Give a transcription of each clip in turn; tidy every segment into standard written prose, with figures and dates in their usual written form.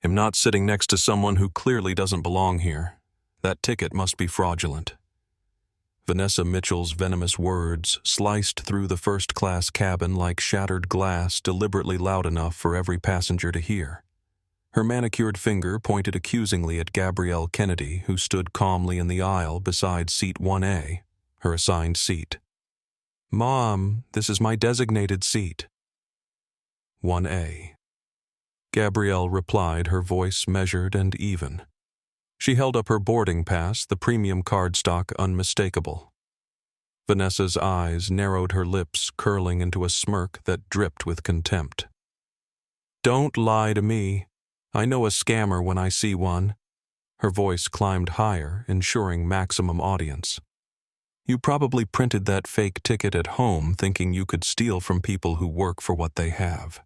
am not sitting next to someone who clearly doesn't belong here. That ticket must be fraudulent." Vanessa Mitchell's venomous words sliced through the first-class cabin like shattered glass, deliberately loud enough for every passenger to hear. Her manicured finger pointed accusingly at Gabrielle Kennedy, who stood calmly in the aisle beside seat 1A, her assigned seat. "Mom, this is my designated seat." 1A. Gabrielle replied, her voice measured and even. She held up her boarding pass, the premium cardstock unmistakable. Vanessa's eyes narrowed, her lips curling into a smirk that dripped with contempt. "Don't lie to me. I know a scammer when I see one." Her voice climbed higher, ensuring maximum audience. "You probably printed that fake ticket at home thinking you could steal from people who work for what they have."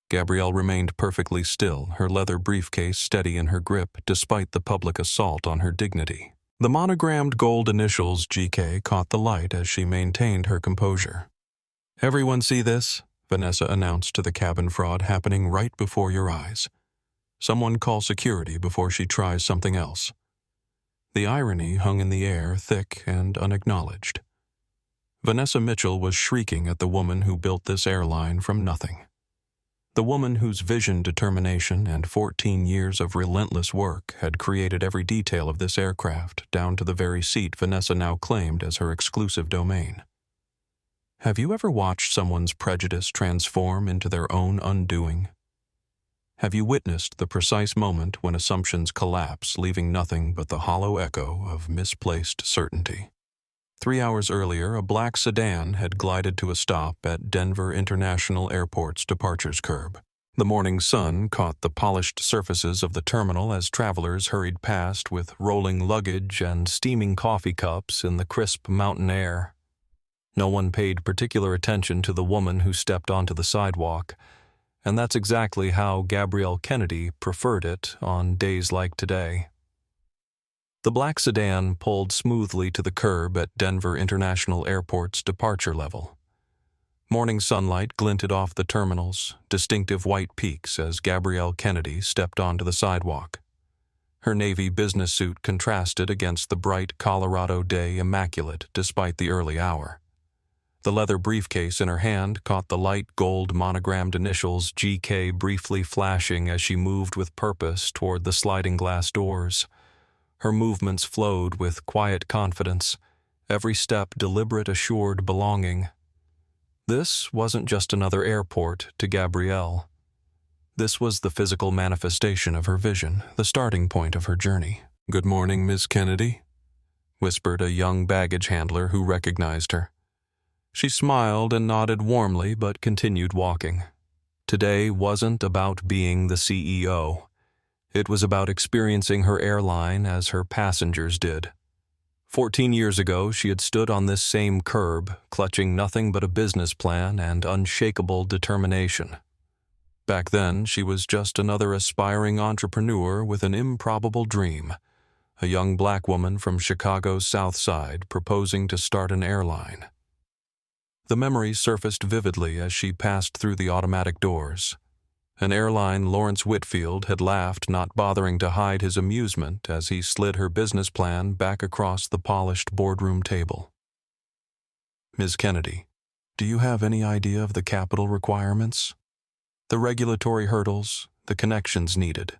Gabrielle remained perfectly still, her leather briefcase steady in her grip despite the public assault on her dignity. The monogrammed gold initials GK caught the light as she maintained her composure. "Everyone see this?" Vanessa announced to the cabin fraud, "happening right before your eyes. Someone call security before she tries something else." The irony hung in the air, thick and unacknowledged. Vanessa Mitchell was shrieking at the woman who built this airline from nothing. The woman whose vision, determination, and 14 years of relentless work had created every detail of this aircraft, down to the very seat Vanessa now claimed as her exclusive domain. Have you ever watched someone's prejudice transform into their own undoing? Have you witnessed the precise moment when assumptions collapse, leaving nothing but the hollow echo of misplaced certainty? 3 hours earlier, a black sedan had glided to a stop at Denver International Airport's departures curb. The morning sun caught the polished surfaces of the terminal as travelers hurried past with rolling luggage and steaming coffee cups in the crisp mountain air. No one paid particular attention to the woman who stepped onto the sidewalk, and that's exactly how Gabrielle Kennedy preferred it on days like today. The black sedan pulled smoothly to the curb at Denver International Airport's departure level. Morning sunlight glinted off the terminal's distinctive white peaks as Gabrielle Kennedy stepped onto the sidewalk. Her navy business suit contrasted against the bright Colorado day, immaculate despite the early hour. The leather briefcase in her hand caught the light gold monogrammed initials GK briefly flashing as she moved with purpose toward the sliding glass doors. Her movements flowed with quiet confidence, every step deliberate, assured belonging. This wasn't just another airport to Gabrielle. This was the physical manifestation of her vision, the starting point of her journey. "Good morning, Miss Kennedy," whispered a young baggage handler who recognized her. She smiled and nodded warmly but continued walking. Today wasn't about being the CEO. It was about experiencing her airline as her passengers did. 14 years ago, she had stood on this same curb, clutching nothing but a business plan and unshakable determination. Back then, she was just another aspiring entrepreneur with an improbable dream, a young black woman from Chicago's South Side proposing to start an airline. The memories surfaced vividly as she passed through the automatic doors. An airline Lawrence Whitfield had laughed, not bothering to hide his amusement as he slid her business plan back across the polished boardroom table. "Ms. Kennedy, do you have any idea of the capital requirements? The regulatory hurdles, the connections needed?"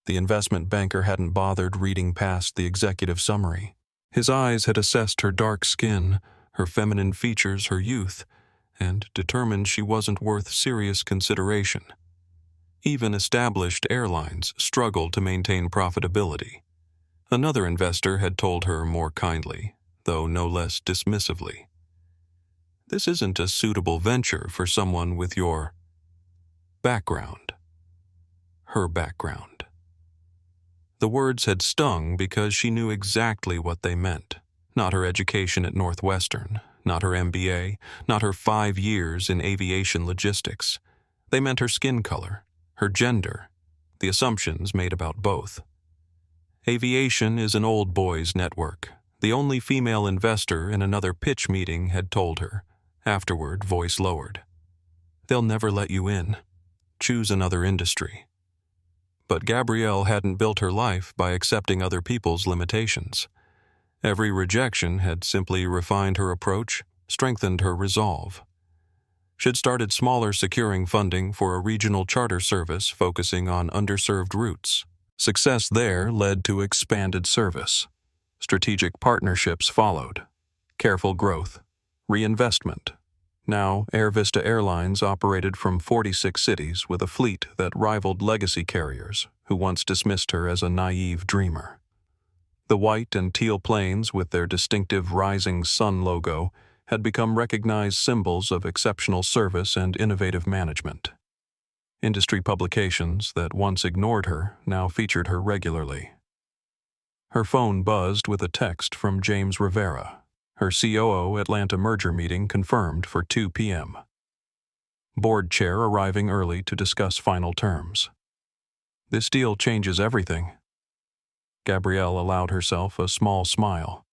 The investment banker hadn't bothered reading past the executive summary. His eyes had assessed her dark skin, her feminine features, her youth, and determined she wasn't worth serious consideration. Even established airlines struggled to maintain profitability. Another investor had told her more kindly, though no less dismissively, "This isn't a suitable venture for someone with your background." Her background. The words had stung because she knew exactly what they meant. Not her education at Northwestern, not her MBA, not her 5 years in aviation logistics. They meant her skin color, her gender, the assumptions made about both. Aviation is an old boys' network, the only female investor in another pitch meeting had told her, afterward voice lowered. "They'll never let you in. Choose another industry." But Gabrielle hadn't built her life by accepting other people's limitations. Every rejection had simply refined her approach, strengthened her resolve. She'd started smaller, securing funding for a regional charter service focusing on underserved routes. Success there led to expanded service. Strategic partnerships followed. Careful growth. Reinvestment. Now, AirVista Airlines operated from 46 cities with a fleet that rivaled legacy carriers who once dismissed her as a naive dreamer. The white and teal planes with their distinctive rising sun logo had become recognized symbols of exceptional service and innovative management. Industry publications that once ignored her now featured her regularly. Her phone buzzed with a text from James Rivera. Her COO Atlanta merger meeting confirmed for 2 p.m. Board chair arriving early to discuss final terms. This deal changes everything. Gabrielle allowed herself a small smile.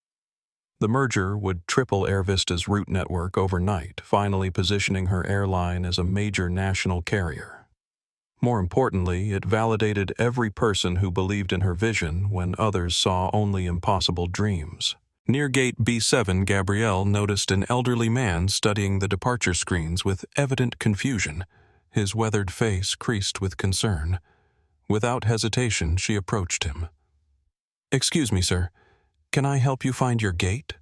The merger would triple AirVista's route network overnight, finally positioning her airline as a major national carrier. More importantly, it validated every person who believed in her vision when others saw only impossible dreams. Near gate B7, Gabrielle noticed an elderly man studying the departure screens with evident confusion, his weathered face creased with concern. Without hesitation, she approached him. "Excuse me, sir. Can I help you find your gate?"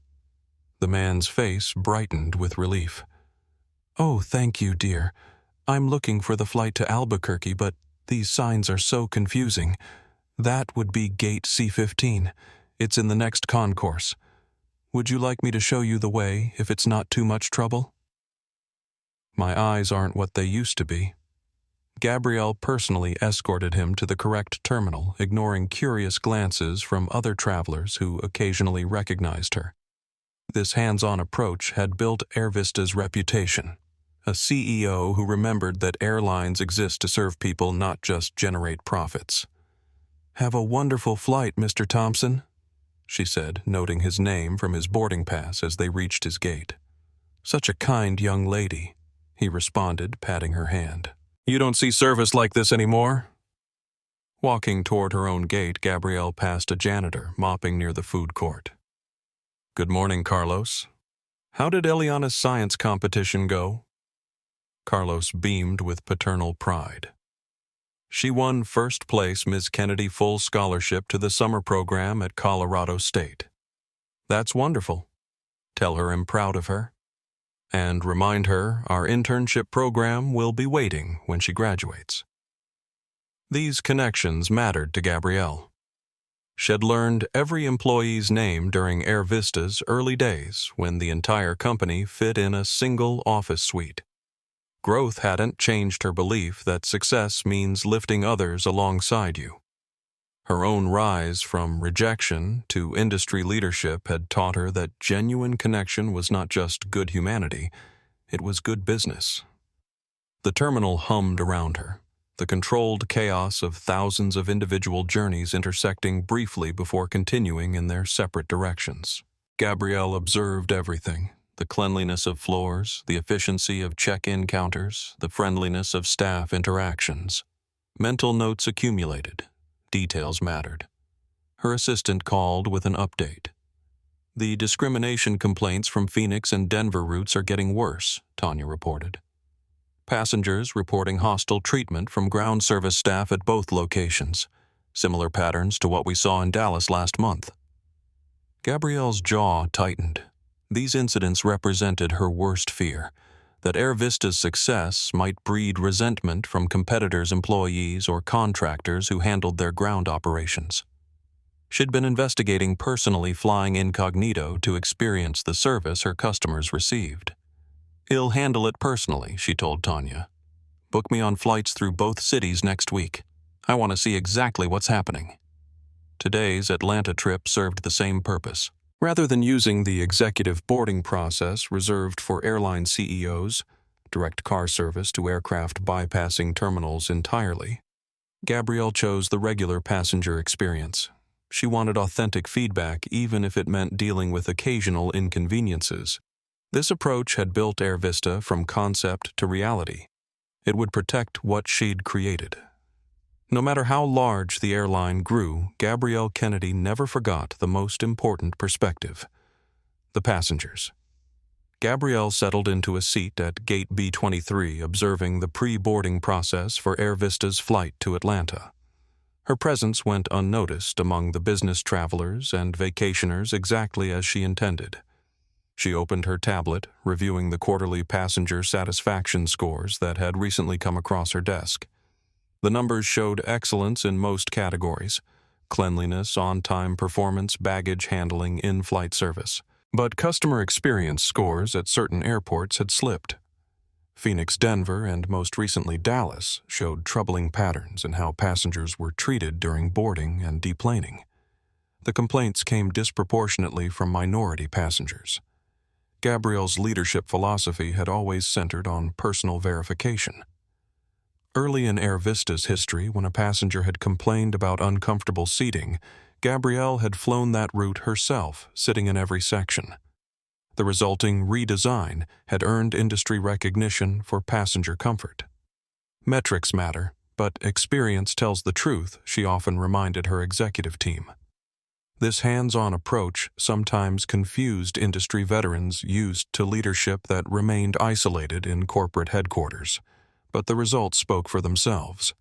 The man's face brightened with relief. "Oh, thank you, dear. I'm looking for the flight to Albuquerque, but these signs are so confusing. That would be gate C15. It's in the next concourse. Would you like me to show you the way if it's not too much trouble?" My eyes aren't what they used to be. Gabrielle personally escorted him to the correct terminal, ignoring curious glances from other travelers who occasionally recognized her. This hands-on approach had built AirVista's reputation. A CEO who remembered that airlines exist to serve people, not just generate profits. "Have a wonderful flight, Mr. Thompson," she said, noting his name from his boarding pass as they reached his gate. "Such a kind young lady," he responded, patting her hand. "You don't see service like this anymore?" Walking toward her own gate, Gabrielle passed a janitor mopping near the food court. "Good morning, Carlos. How did Eliana's science competition go?" Carlos beamed with paternal pride. "She won first place Ms. Kennedy full scholarship to the summer program at Colorado State." "That's wonderful. Tell her I'm proud of her. And remind her our internship program will be waiting when she graduates." These connections mattered to Gabrielle. She'd learned every employee's name during AirVista's early days when the entire company fit in a single office suite. Growth hadn't changed her belief that success means lifting others alongside you. Her own rise from rejection to industry leadership had taught her that genuine connection was not just good humanity, it was good business. The terminal hummed around her, the controlled chaos of thousands of individual journeys intersecting briefly before continuing in their separate directions. Gabrielle observed everything: the cleanliness of floors, the efficiency of check-in counters, the friendliness of staff interactions. Mental notes accumulated. Details mattered. Her assistant called with an update. "The discrimination complaints from Phoenix and Denver routes are getting worse," Tanya reported. Passengers reporting hostile treatment from ground service staff at both locations, similar patterns to what we saw in Dallas last month. Gabrielle's jaw tightened. These incidents represented her worst fear, that AirVista's success might breed resentment from competitors' employees or contractors who handled their ground operations. She'd been investigating personally flying incognito to experience the service her customers received. "He'll handle it personally," she told Tanya. "Book me on flights through both cities next week. I want to see exactly what's happening." Today's Atlanta trip served the same purpose. Rather than using the executive boarding process reserved for airline CEOs, direct car service to aircraft bypassing terminals entirely, Gabrielle chose the regular passenger experience. She wanted authentic feedback even if it meant dealing with occasional inconveniences. This approach had built AirVista from concept to reality. It would protect what she'd created. No matter how large the airline grew, Gabrielle Kennedy never forgot the most important perspective: the passengers. Gabrielle settled into a seat at Gate B23, observing the pre-boarding process for AirVista's flight to Atlanta. Her presence went unnoticed among the business travelers and vacationers exactly as she intended. She opened her tablet, reviewing the quarterly passenger satisfaction scores that had recently come across her desk. The numbers showed excellence in most categories: cleanliness, on-time performance, baggage handling, in-flight service. But customer experience scores at certain airports had slipped. Phoenix, Denver, and most recently Dallas showed troubling patterns in how passengers were treated during boarding and deplaning. The complaints came disproportionately from minority passengers. Gabrielle's leadership philosophy had always centered on personal verification. Early in AirVista's history, when a passenger had complained about uncomfortable seating, Gabrielle had flown that route herself, sitting in every section. The resulting redesign had earned industry recognition for passenger comfort. Metrics matter, but experience tells the truth, she often reminded her executive team. This hands-on approach sometimes confused industry veterans used to leadership that remained isolated in corporate headquarters, but the results spoke for themselves.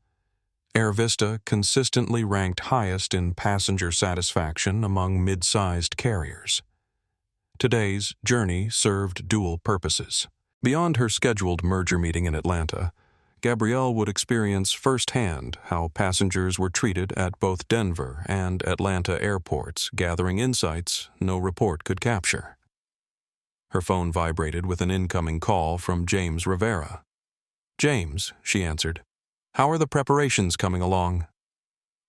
AirVista consistently ranked highest in passenger satisfaction among mid-sized carriers. Today's journey served dual purposes. Beyond her scheduled merger meeting in Atlanta, Gabrielle would experience firsthand how passengers were treated at both Denver and Atlanta airports, gathering insights no report could capture. Her phone vibrated with an incoming call from James Rivera. "James," she answered. "How are the preparations coming along?"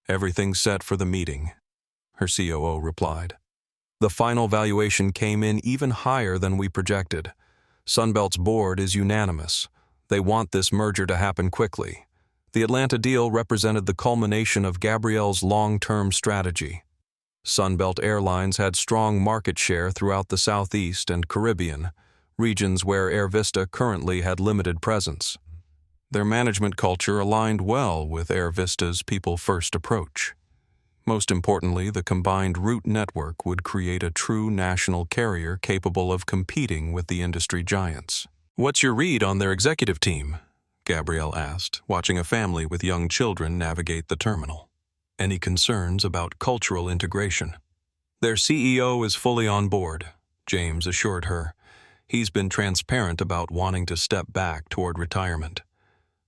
"Everything's set for the meeting," her COO replied. "The final valuation came in even higher than we projected. Sunbelt's board is unanimous. They want this merger to happen quickly. The Atlanta deal represented the culmination of Gabrielle's long-term strategy. Sunbelt Airlines had strong market share throughout the Southeast and Caribbean, regions where AirVista currently had limited presence. Their management culture aligned well with AirVista's people-first approach. Most importantly, the combined route network would create a true national carrier capable of competing with the industry giants. "What's your read on their executive team?" Gabrielle asked, watching a family with young children navigate the terminal. "Any concerns about cultural integration?" "Their CEO is fully on board," James assured her. "He's been transparent about wanting to step back toward retirement.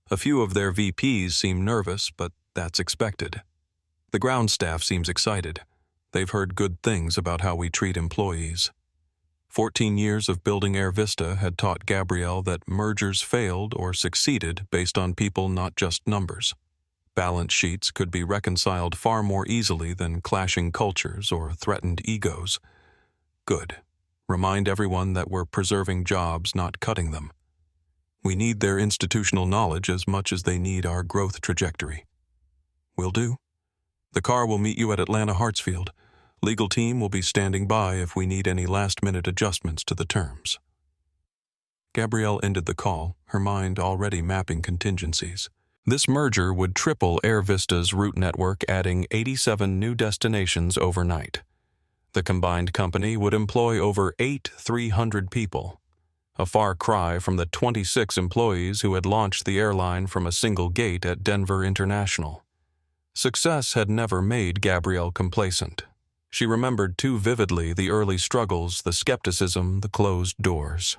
A few of their VPs seem nervous, but that's expected. The ground staff seems excited. They've heard good things about how we treat employees." 14 years of building AirVista had taught Gabrielle that mergers failed or succeeded based on people, not just numbers. Balance sheets could be reconciled far more easily than clashing cultures or threatened egos. Good. Remind everyone that we're preserving jobs, not cutting them. We need their institutional knowledge as much as they need our growth trajectory. "Will do. The car will meet you at Atlanta Hartsfield. Legal team will be standing by if we need any last-minute adjustments to the terms." Gabrielle ended the call, her mind already mapping contingencies. This merger would triple AirVista's route network, adding 87 new destinations overnight. The combined company would employ over 300 people, a far cry from the 26 employees who had launched the airline from a single gate at Denver International. Success had never made Gabrielle complacent. She remembered too vividly the early struggles, the skepticism, the closed doors.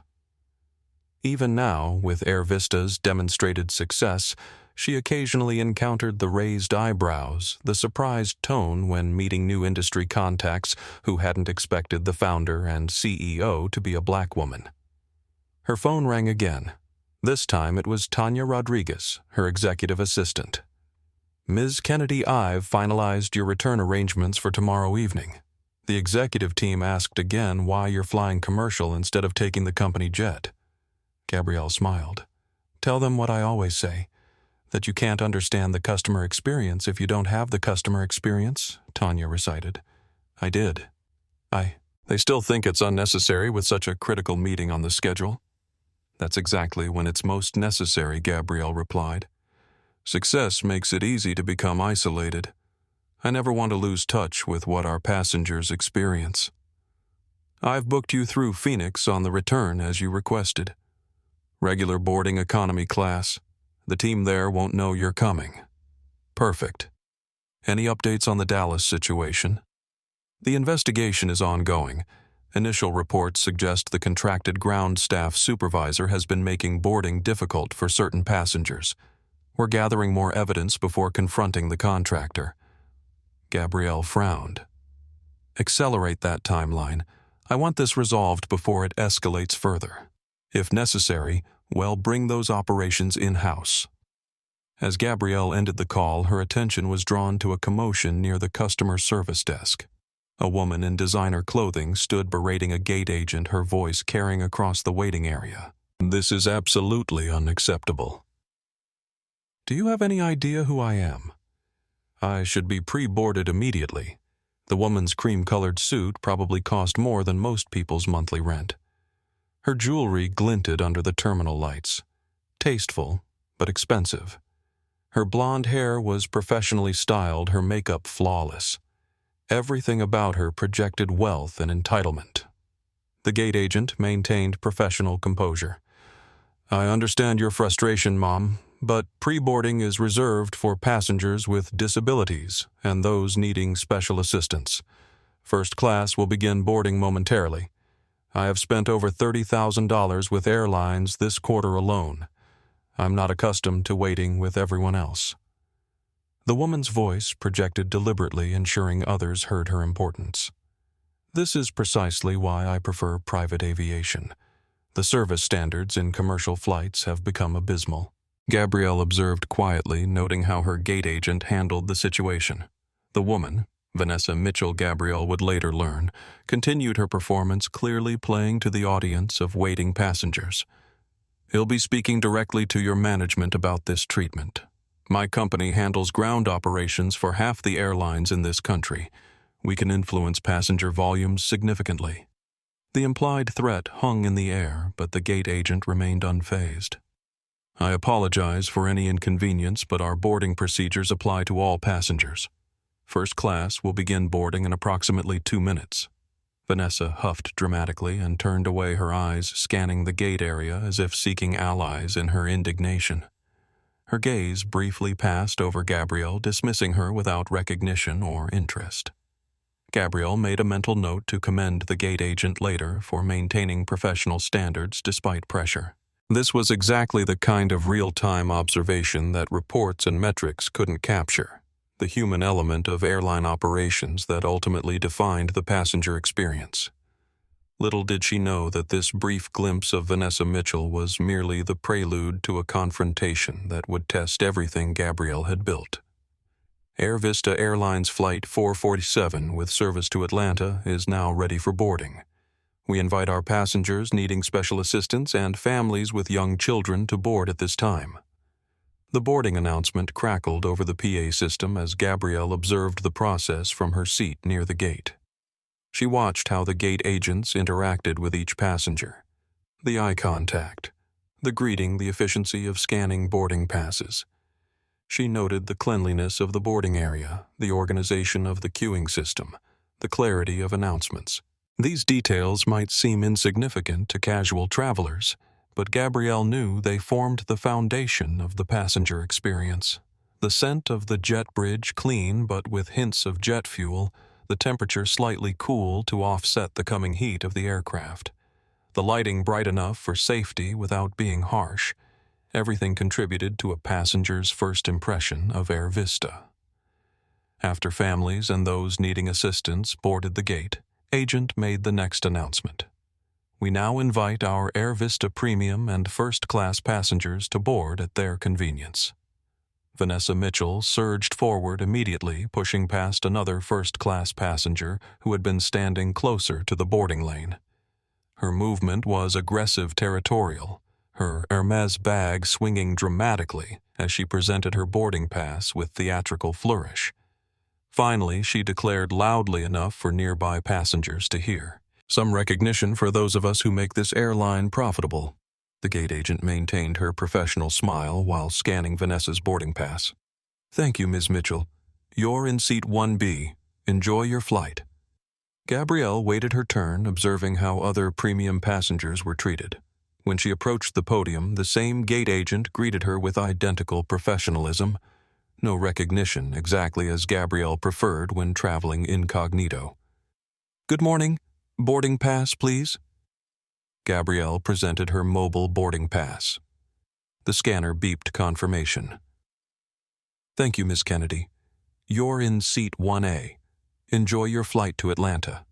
Even now, with AirVista's demonstrated success, she occasionally encountered the raised eyebrows, the surprised tone when meeting new industry contacts who hadn't expected the founder and CEO to be a black woman. Her phone rang again. This time it was Tanya Rodriguez, her executive assistant. "Ms. Kennedy, I've finalized your return arrangements for tomorrow evening. The executive team asked again why you're flying commercial instead of taking the company jet." Gabrielle smiled. "Tell them what I always say, that you can't understand the customer experience if you don't have the customer experience," Tanya recited. "I did. They still think it's unnecessary with such a critical meeting on the schedule." "That's exactly when it's most necessary," Gabrielle replied. Success makes it easy to become isolated. I never want to lose touch with what our passengers experience. I've booked you through Phoenix on the return as you requested. Regular boarding economy class. The team there won't know you're coming. Perfect. Any updates on the Dallas situation? The investigation is ongoing. Initial reports suggest the contracted ground staff supervisor has been making boarding difficult for certain passengers. We're gathering more evidence before confronting the contractor. Gabrielle frowned. Accelerate that timeline. I want this resolved before it escalates further. If necessary, bring those operations in-house. As Gabrielle ended the call, her attention was drawn to a commotion near the customer service desk. A woman in designer clothing stood berating a gate agent, her voice carrying across the waiting area. This is absolutely unacceptable. Do you have any idea who I am? I should be pre-boarded immediately. The woman's cream-colored suit probably cost more than most people's monthly rent. Her jewelry glinted under the terminal lights. Tasteful, but expensive. Her blonde hair was professionally styled, her makeup flawless. Everything about her projected wealth and entitlement. The gate agent maintained professional composure. I understand your frustration, Mom, but pre-boarding is reserved for passengers with disabilities and those needing special assistance. First class will begin boarding momentarily. I have spent over $30,000 with airlines this quarter alone. I'm not accustomed to waiting with everyone else. The woman's voice projected deliberately, ensuring others heard her importance. This is precisely why I prefer private aviation. The service standards in commercial flights have become abysmal. Gabrielle observed quietly, noting how her gate agent handled the situation. The woman, Vanessa Mitchell, Gabrielle would later learn, continued her performance, clearly playing to the audience of waiting passengers. He'll be speaking directly to your management about this treatment. My company handles ground operations for half the airlines in this country. We can influence passenger volumes significantly. The implied threat hung in the air, but the gate agent remained unfazed. I apologize for any inconvenience, but our boarding procedures apply to all passengers. First class will begin boarding in approximately 2 minutes. Vanessa huffed dramatically and turned away, her eyes scanning the gate area as if seeking allies in her indignation. Her gaze briefly passed over Gabrielle, dismissing her without recognition or interest. Gabrielle made a mental note to commend the gate agent later for maintaining professional standards despite pressure. This was exactly the kind of real-time observation that reports and metrics couldn't capture, the human element of airline operations that ultimately defined the passenger experience. Little did she know that this brief glimpse of Vanessa Mitchell was merely the prelude to a confrontation that would test everything Gabrielle had built. AirVista Airlines Flight 447 with service to Atlanta is now ready for boarding. We invite our passengers needing special assistance and families with young children to board at this time. The boarding announcement crackled over the PA system as Gabrielle observed the process from her seat near the gate. She watched how the gate agents interacted with each passenger. The eye contact, the greeting, the efficiency of scanning boarding passes. She noted the cleanliness of the boarding area, the organization of the queuing system, the clarity of announcements. These details might seem insignificant to casual travelers, but Gabrielle knew they formed the foundation of the passenger experience. The scent of the jet bridge, clean but with hints of jet fuel, the temperature slightly cool to offset the coming heat of the aircraft. The lighting bright enough for safety without being harsh. Everything contributed to a passenger's first impression of AirVista. After families and those needing assistance boarded the gate, agent made the next announcement. We now invite our AirVista Premium and first-class passengers to board at their convenience. Vanessa Mitchell surged forward immediately, pushing past another first-class passenger who had been standing closer to the boarding lane. Her movement was aggressive, territorial, her Hermes bag swinging dramatically as she presented her boarding pass with theatrical flourish. Finally, she declared loudly enough for nearby passengers to hear. Some recognition for those of us who make this airline profitable. The gate agent maintained her professional smile while scanning Vanessa's boarding pass. "Thank you, Ms. Mitchell. You're in seat 1B. Enjoy your flight." Gabrielle waited her turn, observing how other premium passengers were treated. When she approached the podium, the same gate agent greeted her with identical professionalism. No recognition, exactly as Gabrielle preferred when traveling incognito. "Good morning. Boarding pass, please." Gabrielle presented her mobile boarding pass. The scanner beeped confirmation. "Thank you, Ms. Kennedy. You're in seat 1A. Enjoy your flight to Atlanta."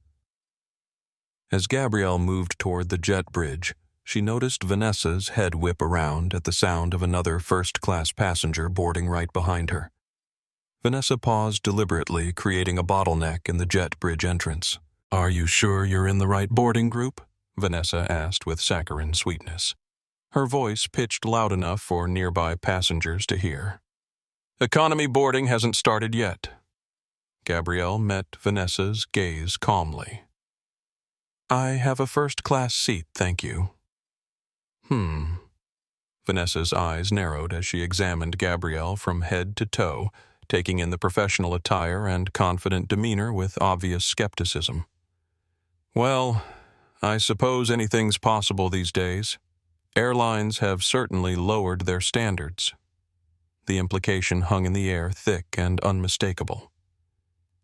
As Gabrielle moved toward the jet bridge, she noticed Vanessa's head whip around at the sound of another first-class passenger boarding right behind her. Vanessa paused deliberately, creating a bottleneck in the jet bridge entrance. "Are you sure you're in the right boarding group?" Vanessa asked with saccharine sweetness. Her voice pitched loud enough for nearby passengers to hear. "Economy boarding hasn't started yet." Gabrielle met Vanessa's gaze calmly. "I have a first-class seat, thank you." Vanessa's eyes narrowed as she examined Gabrielle from head to toe, taking in the professional attire and confident demeanor with obvious skepticism. "Well, I suppose anything's possible these days. Airlines have certainly lowered their standards." The implication hung in the air, thick and unmistakable.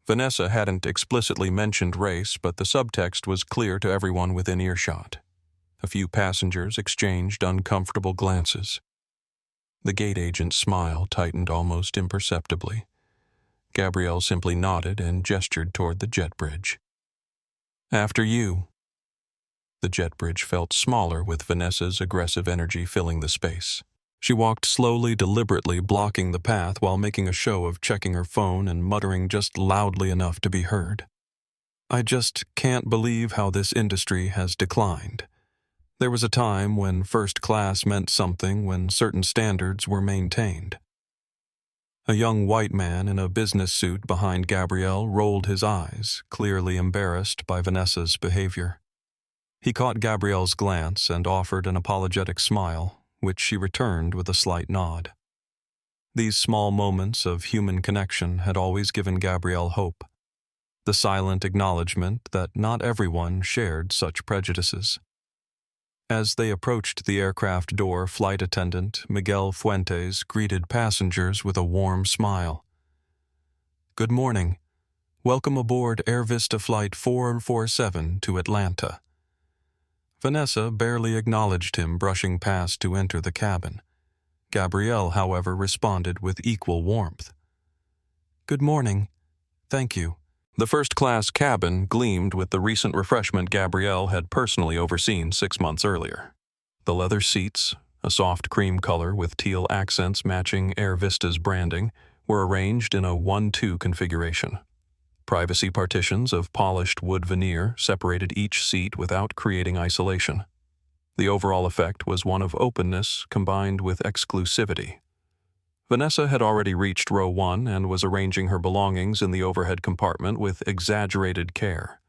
Vanessa hadn't explicitly mentioned race, but the subtext was clear to everyone within earshot. A few passengers exchanged uncomfortable glances. The gate agent's smile tightened almost imperceptibly. Gabrielle simply nodded and gestured toward the jet bridge. "After you." The jet bridge felt smaller with Vanessa's aggressive energy filling the space. She walked slowly, deliberately blocking the path while making a show of checking her phone and muttering just loudly enough to be heard. "I just can't believe how this industry has declined. There was a time when first class meant something, when certain standards were maintained." A young white man in a business suit behind Gabrielle rolled his eyes, clearly embarrassed by Vanessa's behavior. He caught Gabrielle's glance and offered an apologetic smile, which she returned with a slight nod. These small moments of human connection had always given Gabrielle hope, the silent acknowledgement that not everyone shared such prejudices. As they approached the aircraft door, flight attendant Miguel Fuentes greeted passengers with a warm smile. "Good morning. Welcome aboard AirVista Flight 447 to Atlanta." Vanessa barely acknowledged him brushing past to enter the cabin. Gabrielle, however, responded with equal warmth. "Good morning. Thank you." The first-class cabin gleamed with the recent refreshment Gabrielle had personally overseen 6 months earlier. The leather seats, a soft cream color with teal accents matching AirVista's branding, were arranged in a 1-2 configuration. Privacy partitions of polished wood veneer separated each seat without creating isolation. The overall effect was one of openness combined with exclusivity. Vanessa had already reached row 1 and was arranging her belongings in the overhead compartment with exaggerated care.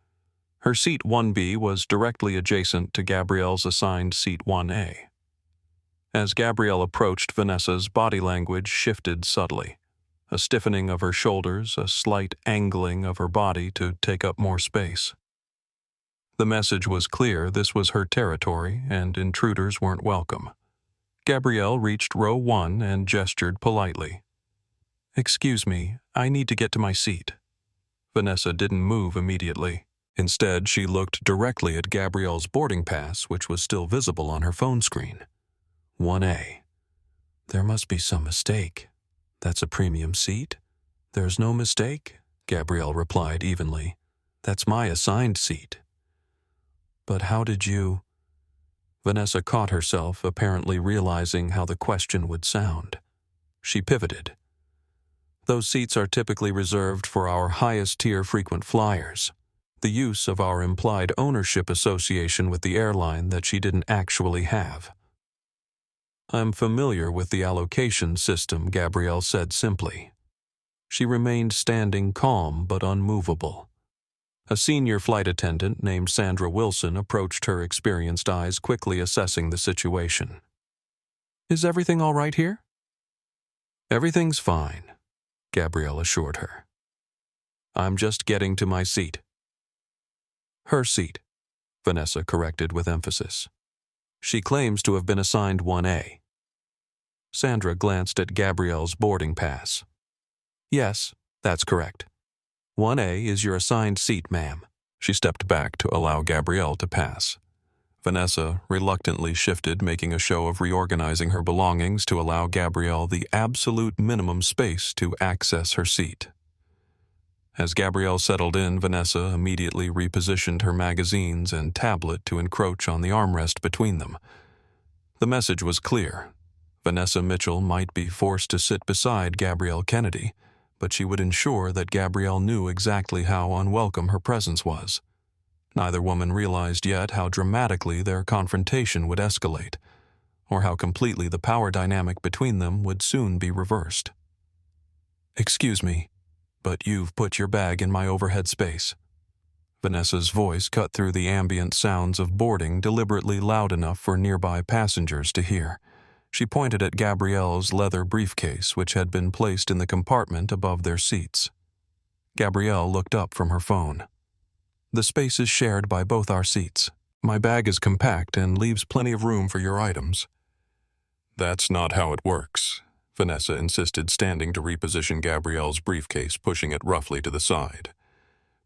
Her seat 1B was directly adjacent to Gabrielle's assigned seat 1A. As Gabrielle approached, Vanessa's body language shifted subtly. A stiffening of her shoulders, a slight angling of her body to take up more space. The message was clear: this was her territory, and intruders weren't welcome. Gabrielle reached row 1 and gestured politely. "Excuse me, I need to get to my seat." Vanessa didn't move immediately. Instead, she looked directly at Gabrielle's boarding pass, which was still visible on her phone screen. 1A. There must be some mistake. "That's a premium seat?" "There's no mistake," Gabrielle replied evenly. "That's my assigned seat." "But how did you—" Vanessa caught herself, apparently realizing how the question would sound. She pivoted. "Those seats are typically reserved for our highest-tier frequent flyers. The use of our implied ownership association with the airline that she didn't actually have." "I'm familiar with the allocation system," Gabrielle said simply. She remained standing calm but unmovable. A senior flight attendant named Sandra Wilson approached her experienced eyes, quickly assessing the situation. "Is everything all right here?" "Everything's fine," Gabrielle assured her. "I'm just getting to my seat." "Her seat," Vanessa corrected with emphasis. "She claims to have been assigned 1A. Sandra glanced at Gabrielle's boarding pass. "Yes, that's correct. 1A is your assigned seat, ma'am." She stepped back to allow Gabrielle to pass. Vanessa reluctantly shifted, making a show of reorganizing her belongings to allow Gabrielle the absolute minimum space to access her seat. As Gabrielle settled in, Vanessa immediately repositioned her magazines and tablet to encroach on the armrest between them. The message was clear. Vanessa Mitchell might be forced to sit beside Gabrielle Kennedy, but she would ensure that Gabrielle knew exactly how unwelcome her presence was. Neither woman realized yet how dramatically their confrontation would escalate, or how completely the power dynamic between them would soon be reversed. "Excuse me, but you've put your bag in my overhead space." Vanessa's voice cut through the ambient sounds of boarding, deliberately loud enough for nearby passengers to hear. She pointed at Gabrielle's leather briefcase, which had been placed in the compartment above their seats. Gabrielle looked up from her phone. "The space is shared by both our seats. My bag is compact and leaves plenty of room for your items." "That's not how it works," Vanessa insisted, standing to reposition Gabrielle's briefcase, pushing it roughly to the side.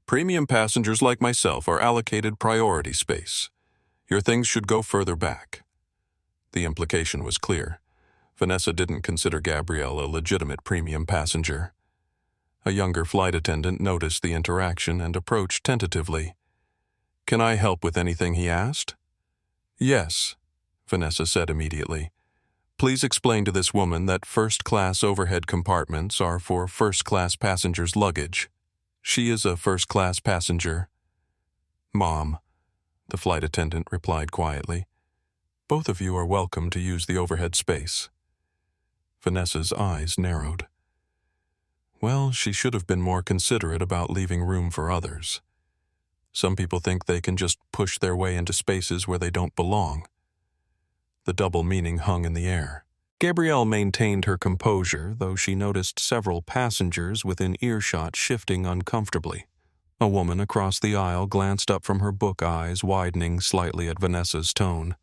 "Premium passengers like myself are allocated priority space. Your things should go further back." The implication was clear. Vanessa didn't consider Gabrielle a legitimate premium passenger. A younger flight attendant noticed the interaction and approached tentatively. "Can I help with anything?" he asked. "Yes," Vanessa said immediately. "Please explain to this woman that first-class overhead compartments are for first-class passengers' luggage. She is a first-class passenger." "Mom," the flight attendant replied quietly. "Both of you are welcome to use the overhead space." Vanessa's eyes narrowed. Well, she should have been more considerate about leaving room for others. Some people think they can just push their way into spaces where they don't belong. The double meaning hung in the air. Gabrielle maintained her composure, though she noticed several passengers within earshot shifting uncomfortably. A woman across the aisle glanced up from her book, eyes widening slightly at Vanessa's tone.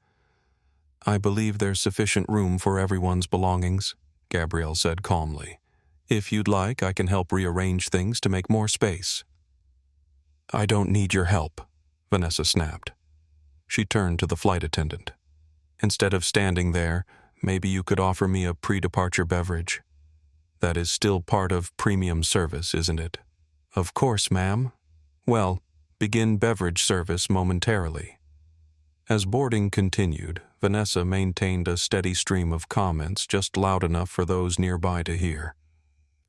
"I believe there's sufficient room for everyone's belongings," Gabrielle said calmly. "If you'd like, I can help rearrange things to make more space." "I don't need your help," Vanessa snapped. She turned to the flight attendant. "Instead of standing there, maybe you could offer me a pre-departure beverage. That is still part of premium service, isn't it?" "Of course, ma'am." "Well, begin beverage service momentarily." As boarding continued, Vanessa maintained a steady stream of comments, just loud enough for those nearby to hear.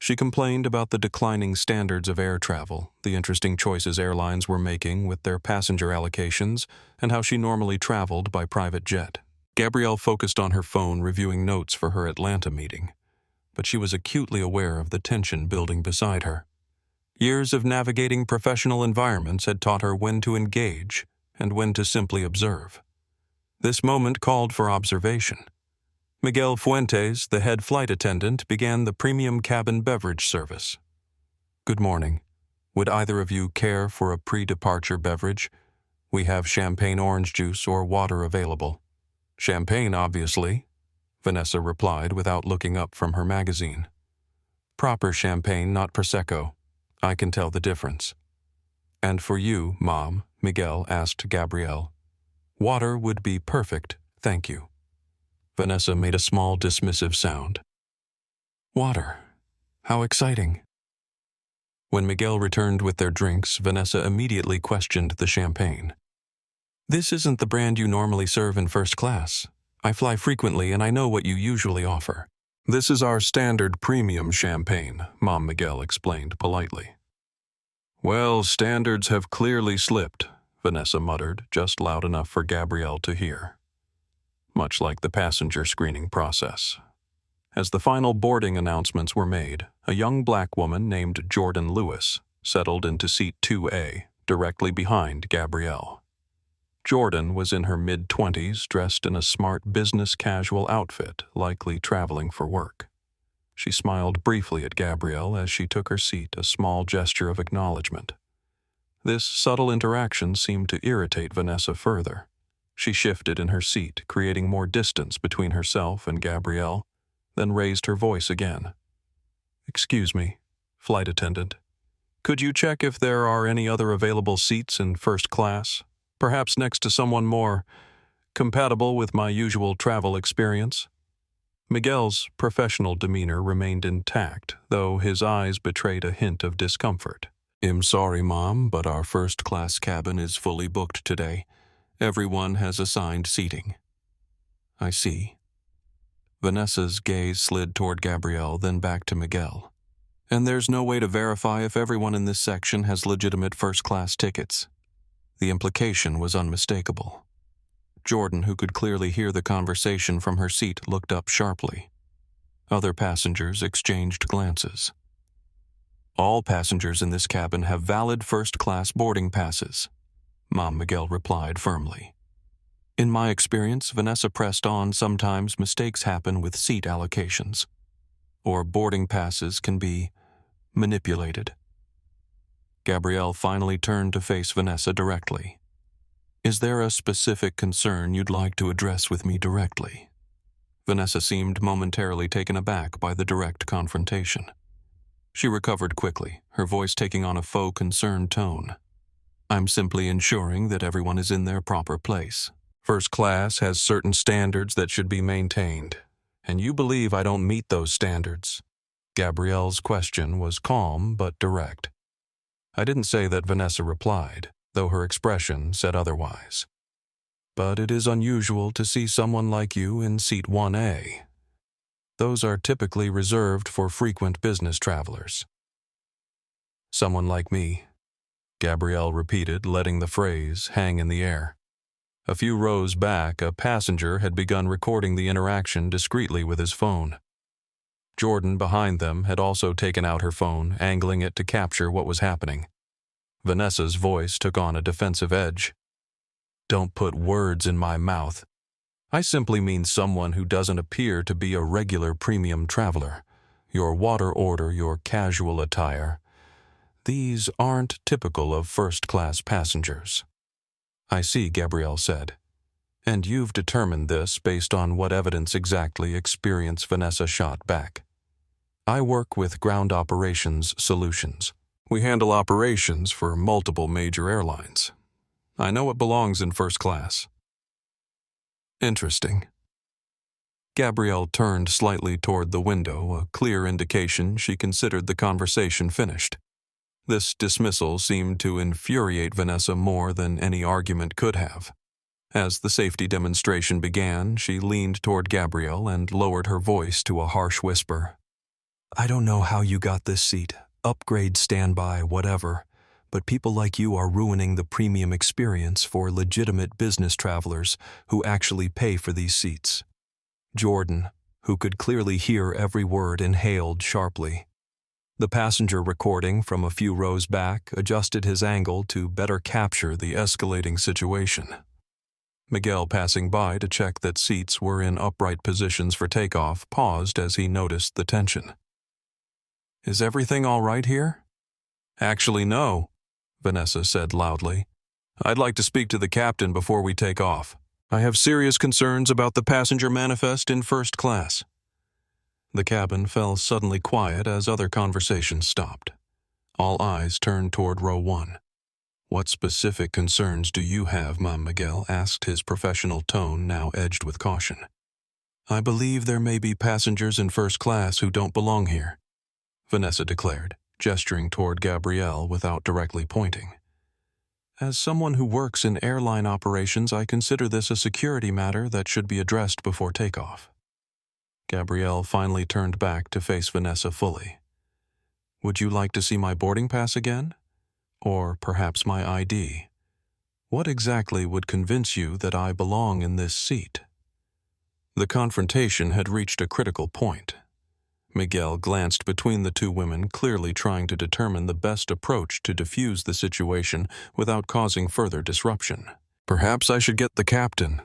She complained about the declining standards of air travel, the interesting choices airlines were making with their passenger allocations, and how she normally traveled by private jet. Gabrielle focused on her phone, reviewing notes for her Atlanta meeting, but she was acutely aware of the tension building beside her. Years of navigating professional environments had taught her when to engage and when to simply observe. This moment called for observation. Miguel Fuentes, the head flight attendant, began the premium cabin beverage service. "Good morning. Would either of you care for a pre-departure beverage? We have champagne orange juice or water available." "Champagne, obviously," Vanessa replied without looking up from her magazine. "Proper champagne, not Prosecco. I can tell the difference." "And for you, Mom," Miguel asked Gabrielle. "Water would be perfect, thank you." Vanessa made a small dismissive sound. "Water. How exciting." When Miguel returned with their drinks, Vanessa immediately questioned the champagne. "This isn't the brand you normally serve in first class. I fly frequently and I know what you usually offer." "This is our standard premium champagne," Mom Miguel explained politely. "Well, standards have clearly slipped," Vanessa muttered, just loud enough for Gabrielle to hear. Much like the passenger screening process. As the final boarding announcements were made, a young black woman named Jordan Lewis settled into seat 2A, directly behind Gabrielle. Jordan was in her mid-20s, dressed in a smart business casual outfit, likely traveling for work. She smiled briefly at Gabrielle as she took her seat, a small gesture of acknowledgement. This subtle interaction seemed to irritate Vanessa further. She shifted in her seat, creating more distance between herself and Gabrielle, then raised her voice again. "Excuse me, flight attendant. Could you check if there are any other available seats in first class? Perhaps next to someone more compatible with my usual travel experience?" Miguel's professional demeanor remained intact, though his eyes betrayed a hint of discomfort. "I'm sorry, Mom, but our first-class cabin is fully booked today. Everyone has assigned seating." "I see." Vanessa's gaze slid toward Gabrielle, then back to Miguel. "And there's no way to verify if everyone in this section has legitimate first-class tickets." The implication was unmistakable. Jordan, who could clearly hear the conversation from her seat, looked up sharply. Other passengers exchanged glances. "All passengers in this cabin have valid first-class boarding passes," Mom Miguel replied firmly. "In my experience," Vanessa pressed on, "sometimes mistakes happen with seat allocations, or boarding passes can be manipulated." Gabrielle finally turned to face Vanessa directly. "Is there a specific concern you'd like to address with me directly?" Vanessa seemed momentarily taken aback by the direct confrontation. She recovered quickly, her voice taking on a faux concerned tone. "I'm simply ensuring that everyone is in their proper place. First class has certain standards that should be maintained, and you believe I don't meet those standards." Gabrielle's question was calm but direct. I didn't say that Vanessa replied, though her expression said otherwise. "But it is unusual to see someone like you in seat 1A. Those are typically reserved for frequent business travelers." "Someone like me," Gabrielle repeated, letting the phrase hang in the air. A few rows back, a passenger had begun recording the interaction discreetly with his phone. Jordan, behind them, had also taken out her phone, angling it to capture what was happening. Vanessa's voice took on a defensive edge. "Don't put words in my mouth. I simply mean someone who doesn't appear to be a regular premium traveler. Your water order, your casual attire. These aren't typical of first-class passengers." "I see," Gabrielle said. "And you've determined this based on what evidence exactly?" Experience Vanessa shot back. "I work with Ground Operations Solutions. We handle operations for multiple major airlines. I know it belongs in first class." "Interesting." Gabrielle turned slightly toward the window, a clear indication she considered the conversation finished. This dismissal seemed to infuriate Vanessa more than any argument could have. As the safety demonstration began, she leaned toward Gabrielle and lowered her voice to a harsh whisper. "I don't know how you got this seat. Upgrade, standby, whatever. But people like you are ruining the premium experience for legitimate business travelers who actually pay for these seats." Jordan, who could clearly hear every word, inhaled sharply. The passenger recording from a few rows back adjusted his angle to better capture the escalating situation. Miguel, passing by to check that seats were in upright positions for takeoff, paused as he noticed the tension. "Is everything all right here?" "Actually, no," Vanessa said loudly. "I'd like to speak to the captain before we take off. I have serious concerns about the passenger manifest in first class." The cabin fell suddenly quiet as other conversations stopped. All eyes turned toward row 1. "What specific concerns do you have, Mom Miguel?" asked, his professional tone now edged with caution. "I believe there may be passengers in first class who don't belong here," Vanessa declared, gesturing toward Gabrielle without directly pointing. "As someone who works in airline operations, I consider this a security matter that should be addressed before takeoff." Gabrielle finally turned back to face Vanessa fully. "Would you like to see my boarding pass again? Or perhaps my ID? What exactly would convince you that I belong in this seat?" The confrontation had reached a critical point. Miguel glanced between the two women, clearly trying to determine the best approach to defuse the situation without causing further disruption. "Perhaps I should get the captain,"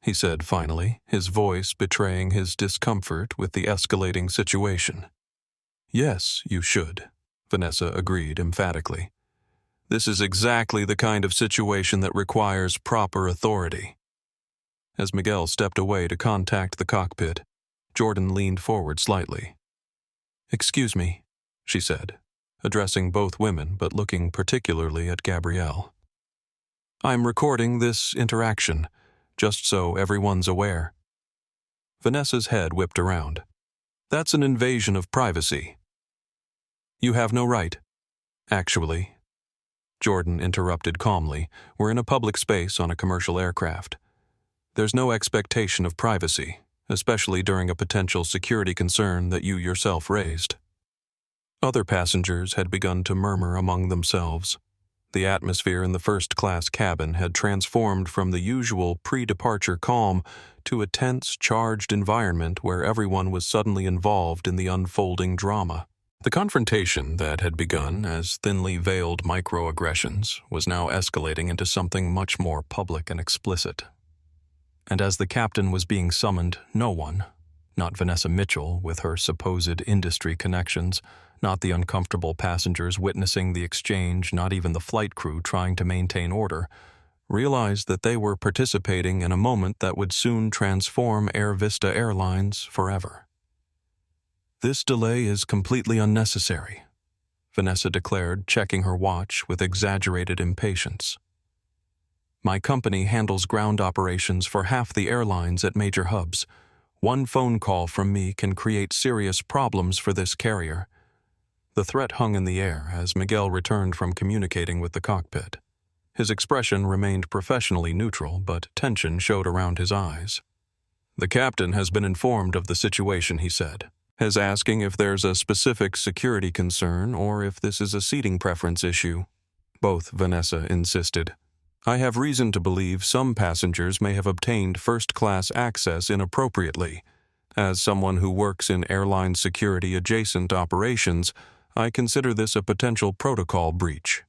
he said finally, his voice betraying his discomfort with the escalating situation. "Yes, you should," Vanessa agreed emphatically. "This is exactly the kind of situation that requires proper authority." As Miguel stepped away to contact the cockpit, Jordan leaned forward slightly. "Excuse me," she said, addressing both women but looking particularly at Gabrielle. "I'm recording this interaction, just so everyone's aware." Vanessa's head whipped around. "That's an invasion of privacy." "You have no right." "Actually," Jordan interrupted calmly, "we're in a public space on a commercial aircraft. There's no expectation of privacy, especially during a potential security concern that you yourself raised." Other passengers had begun to murmur among themselves. The atmosphere in the first-class cabin had transformed from the usual pre-departure calm to a tense, charged environment where everyone was suddenly involved in the unfolding drama. The confrontation that had begun as thinly veiled microaggressions was now escalating into something much more public and explicit. And as the captain was being summoned, no one, not Vanessa Mitchell with her supposed industry connections, not the uncomfortable passengers witnessing the exchange, not even the flight crew trying to maintain order, realized that they were participating in a moment that would soon transform AirVista Airlines forever. "This delay is completely unnecessary," Vanessa declared, checking her watch with exaggerated impatience. "My company handles ground operations for half the airlines at major hubs. One phone call from me can create serious problems for this carrier." The threat hung in the air as Miguel returned from communicating with the cockpit. His expression remained professionally neutral, but tension showed around his eyes. "The captain has been informed of the situation," he said, "is asking if there's a specific security concern or if this is a seating preference issue." "Both," Vanessa insisted. "I have reason to believe some passengers may have obtained first-class access inappropriately. As someone who works in airline security-adjacent operations, I consider this a potential protocol breach."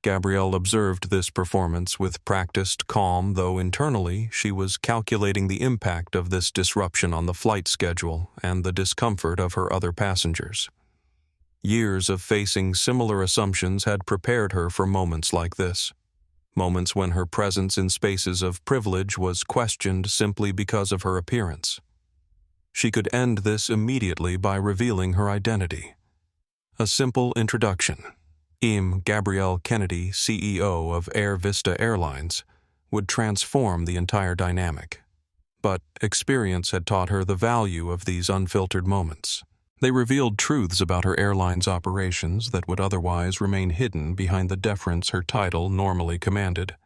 Gabrielle observed this performance with practiced calm, though internally she was calculating the impact of this disruption on the flight schedule and the discomfort of her other passengers. Years of facing similar assumptions had prepared her for moments like this. Moments when her presence in spaces of privilege was questioned simply because of her appearance. She could end this immediately by revealing her identity. A simple introduction, Gabrielle Kennedy, CEO of AirVista Airlines, would transform the entire dynamic. But experience had taught her the value of these unfiltered moments. They revealed truths about her airline's operations that would otherwise remain hidden behind the deference her title normally commanded.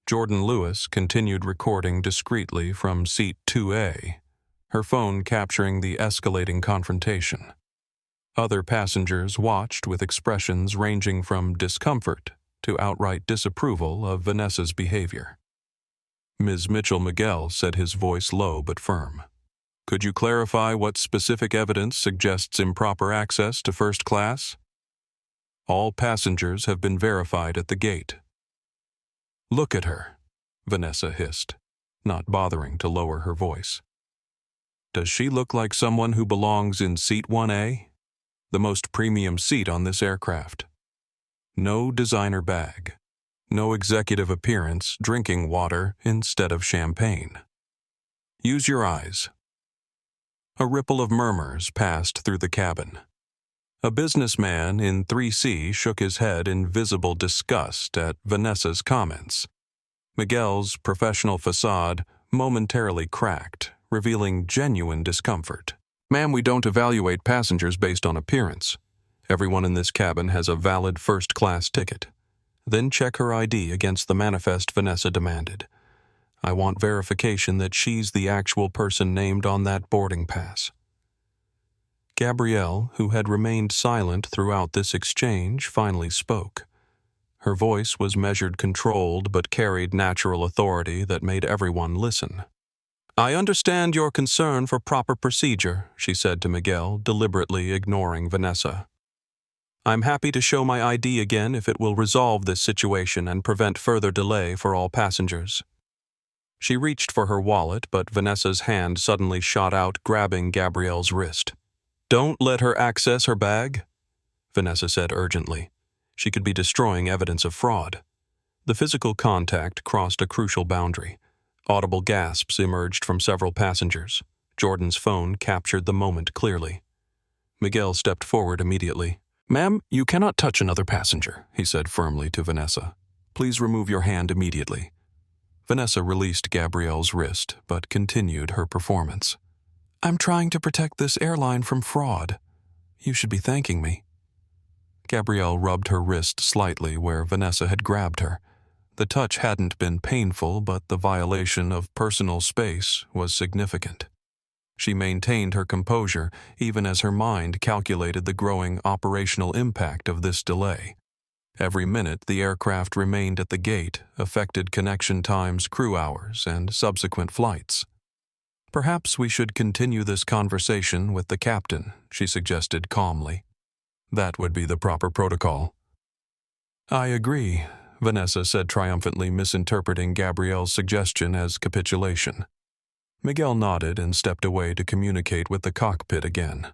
Jordan Lewis continued recording discreetly from seat 2A, her phone capturing the escalating confrontation. Other passengers watched with expressions ranging from discomfort to outright disapproval of Vanessa's behavior. Ms. Mitchell-Miguel said, his voice low but firm, "Could you clarify what specific evidence suggests improper access to first class?" "All passengers have been verified at the gate." "Look at her," Vanessa hissed, not bothering to lower her voice. "Does she look like someone who belongs in seat 1A? The most premium seat on this aircraft. No designer bag. No executive appearance, drinking water instead of champagne. Use your eyes." A ripple of murmurs passed through the cabin. A businessman in 3C shook his head in visible disgust at Vanessa's comments. Miguel's professional facade momentarily cracked, revealing genuine discomfort. "Ma'am, we don't evaluate passengers based on appearance. Everyone in this cabin has a valid first-class ticket. Then check her ID against the manifest," Vanessa demanded. "I want verification that she's the actual person named on that boarding pass." Gabrielle, who had remained silent throughout this exchange, finally spoke. Her voice was measured, controlled, but carried natural authority that made everyone listen. I understand your concern for proper procedure, she said to Miguel, deliberately ignoring Vanessa. I'm happy to show my ID again if it will resolve this situation and prevent further delay for all passengers. She reached for her wallet, but Vanessa's hand suddenly shot out, grabbing Gabrielle's wrist. Don't let her access her bag, Vanessa said urgently. She could be destroying evidence of fraud. The physical contact crossed a crucial boundary. Audible gasps emerged from several passengers. Jordan's phone captured the moment clearly. Miguel stepped forward immediately. Ma'am, you cannot touch another passenger, he said firmly to Vanessa. Please remove your hand immediately. Vanessa released Gabrielle's wrist, but continued her performance. I'm trying to protect this airline from fraud. You should be thanking me. Gabrielle rubbed her wrist slightly where Vanessa had grabbed her. The touch hadn't been painful, but the violation of personal space was significant. She maintained her composure, even as her mind calculated the growing operational impact of this delay. Every minute the aircraft remained at the gate affected connection times, crew hours, and subsequent flights. Perhaps we should continue this conversation with the captain, she suggested calmly. That would be the proper protocol. I agree, Vanessa said triumphantly, misinterpreting Gabrielle's suggestion as capitulation. Miguel nodded and stepped away to communicate with the cockpit again.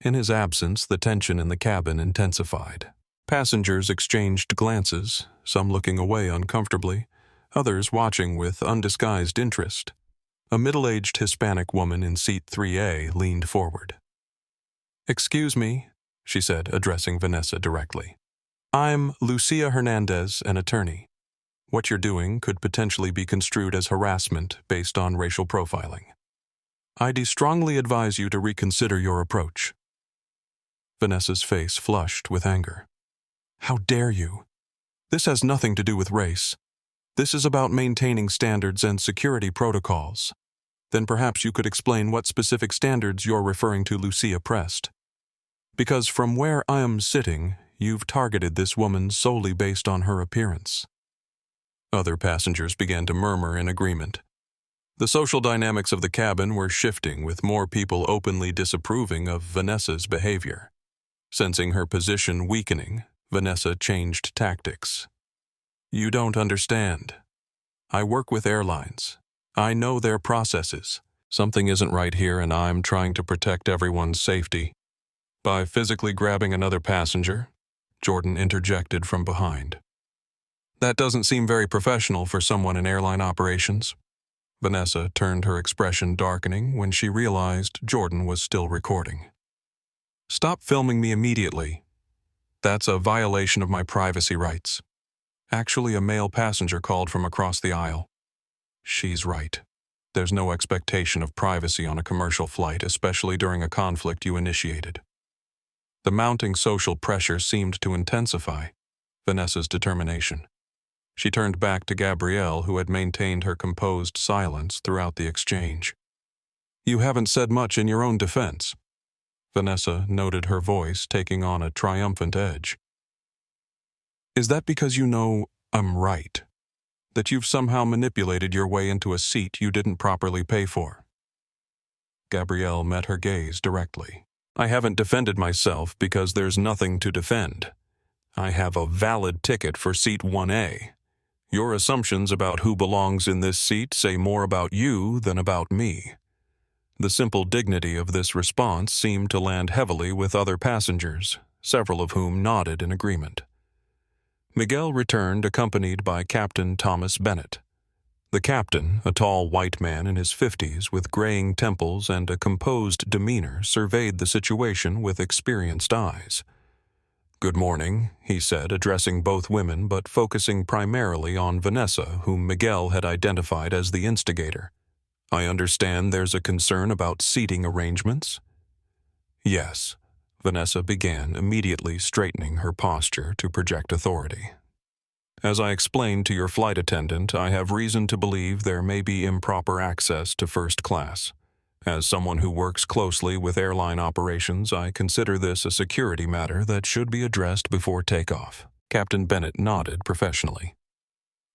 In his absence, the tension in the cabin intensified. Passengers exchanged glances, some looking away uncomfortably, others watching with undisguised interest. A middle-aged Hispanic woman in seat 3A leaned forward. Excuse me, she said, addressing Vanessa directly. I'm Lucia Hernandez, an attorney. What you're doing could potentially be construed as harassment based on racial profiling. I'd strongly advise you to reconsider your approach. Vanessa's face flushed with anger. How dare you? This has nothing to do with race. This is about maintaining standards and security protocols. Then perhaps you could explain what specific standards you're referring to, Lucia pressed. Because from where I am sitting, you've targeted this woman solely based on her appearance. Other passengers began to murmur in agreement. The social dynamics of the cabin were shifting, with more people openly disapproving of Vanessa's behavior. Sensing her position weakening, Vanessa changed tactics. You don't understand. I work with airlines. I know their processes. Something isn't right here, and I'm trying to protect everyone's safety. By physically grabbing another passenger, Jordan interjected from behind. That doesn't seem very professional for someone in airline operations. Vanessa turned, her expression darkening when she realized Jordan was still recording. Stop filming me immediately. That's a violation of my privacy rights. Actually, a male passenger called from across the aisle. She's right. There's no expectation of privacy on a commercial flight, especially during a conflict you initiated. The mounting social pressure seemed to intensify Vanessa's determination. She turned back to Gabrielle, who had maintained her composed silence throughout the exchange. You haven't said much in your own defense. Vanessa noted, her voice taking on a triumphant edge. Is that because you know I'm right? That you've somehow manipulated your way into a seat you didn't properly pay for? Gabrielle met her gaze directly. I haven't defended myself because there's nothing to defend. I have a valid ticket for seat 1A. Your assumptions about who belongs in this seat say more about you than about me. The simple dignity of this response seemed to land heavily with other passengers, several of whom nodded in agreement. Miguel returned, accompanied by Captain Thomas Bennett. The captain, a tall white man in his 50s with graying temples and a composed demeanor, surveyed the situation with experienced eyes. Good morning, he said, addressing both women but focusing primarily on Vanessa, whom Miguel had identified as the instigator. I understand there's a concern about seating arrangements? Yes, Vanessa began, immediately straightening her posture to project authority. As I explained to your flight attendant, I have reason to believe there may be improper access to first class. As someone who works closely with airline operations, I consider this a security matter that should be addressed before takeoff. Captain Bennett nodded professionally.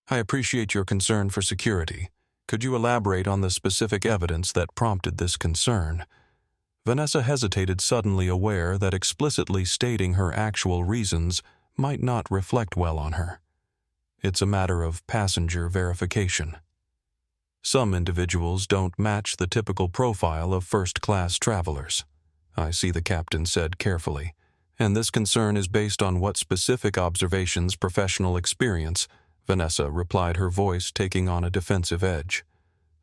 I appreciate your concern for security. Could you elaborate on the specific evidence that prompted this concern? Vanessa hesitated, suddenly aware that explicitly stating her actual reasons might not reflect well on her. It's a matter of passenger verification. Some individuals don't match the typical profile of first-class travelers, I see, the captain said carefully, and this concern is based on what specific observations, professional experience, Vanessa replied, her voice taking on a defensive edge.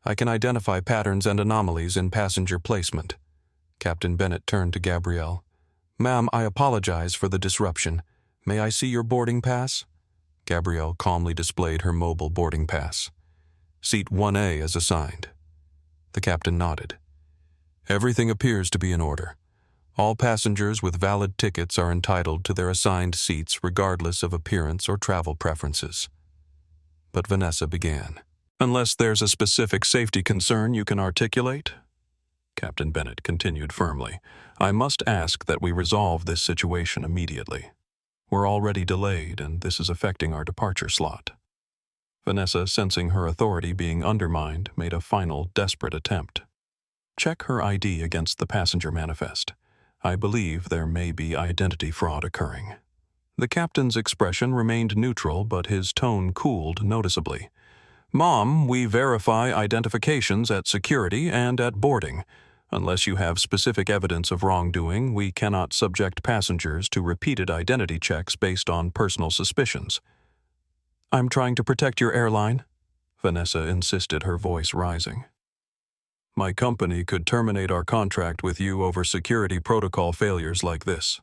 I can identify patterns and anomalies in passenger placement. Captain Bennett turned to Gabrielle. Ma'am, I apologize for the disruption. May I see your boarding pass? Gabrielle calmly displayed her mobile boarding pass. Seat 1A is assigned. The captain nodded. Everything appears to be in order. All passengers with valid tickets are entitled to their assigned seats regardless of appearance or travel preferences. But Vanessa began. Unless there's a specific safety concern you can articulate, Captain Bennett continued firmly, I must ask that we resolve this situation immediately. We're already delayed, and this is affecting our departure slot. Vanessa, sensing her authority being undermined, made a final, desperate attempt. Check her ID against the passenger manifest. I believe there may be identity fraud occurring. The captain's expression remained neutral, but his tone cooled noticeably. Mom, we verify identifications at security and at boarding. Unless you have specific evidence of wrongdoing, we cannot subject passengers to repeated identity checks based on personal suspicions. I'm trying to protect your airline, Vanessa insisted, her voice rising. My company could terminate our contract with you over security protocol failures like this.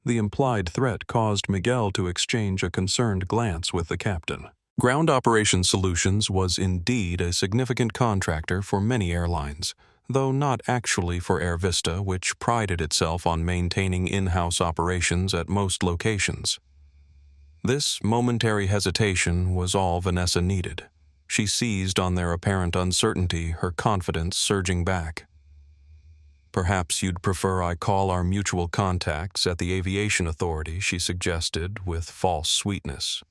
The implied threat caused Miguel to exchange a concerned glance with the captain. Ground Operations Solutions was indeed a significant contractor for many airlines, though not actually for AirVista, which prided itself on maintaining in-house operations at most locations. This momentary hesitation was all Vanessa needed. She seized on their apparent uncertainty, her confidence surging back. Perhaps you'd prefer I call our mutual contacts at the Aviation Authority, she suggested with false sweetness.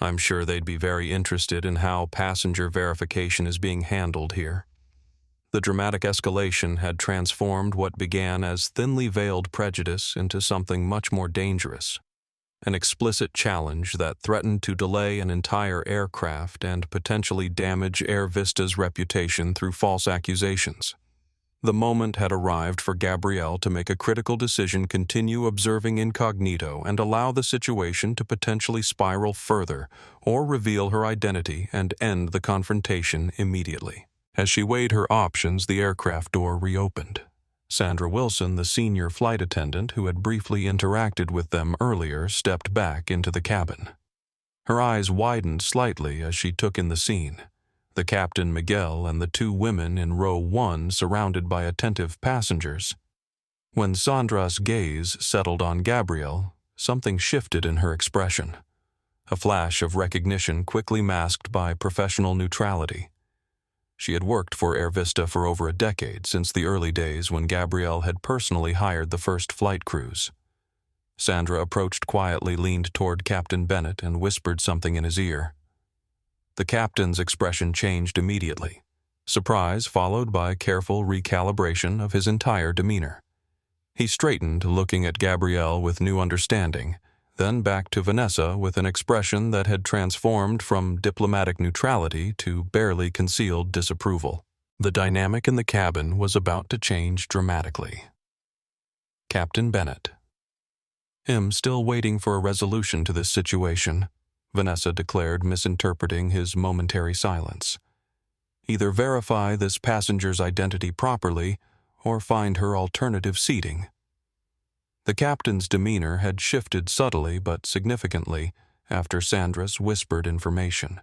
I'm sure they'd be very interested in how passenger verification is being handled here. The dramatic escalation had transformed what began as thinly veiled prejudice into something much more dangerous. An explicit challenge that threatened to delay an entire aircraft and potentially damage AirVista's reputation through false accusations. The moment had arrived for Gabrielle to make a critical decision: continue observing incognito and allow the situation to potentially spiral further, or reveal her identity and end the confrontation immediately. As she weighed her options, the aircraft door reopened. Sandra Wilson, the senior flight attendant who had briefly interacted with them earlier, stepped back into the cabin. Her eyes widened slightly as she took in the scene. The captain, Miguel, and the two women in row 1 surrounded by attentive passengers. When Sandra's gaze settled on Gabrielle, something shifted in her expression. A flash of recognition quickly masked by professional neutrality. She had worked for AirVista for over a decade, since the early days when Gabrielle had personally hired the first flight crews. Sandra approached quietly, leaned toward Captain Bennett, and whispered something in his ear. The captain's expression changed immediately, surprise followed by careful recalibration of his entire demeanor. He straightened, looking at Gabrielle with new understanding, then back to Vanessa with an expression that had transformed from diplomatic neutrality to barely concealed disapproval. The dynamic in the cabin was about to change dramatically. Captain Bennett. I'm still waiting for a resolution to this situation, Vanessa declared, misinterpreting his momentary silence. Either verify this passenger's identity properly, or find her alternative seating. The captain's demeanor had shifted subtly but significantly after Sandra's whispered information.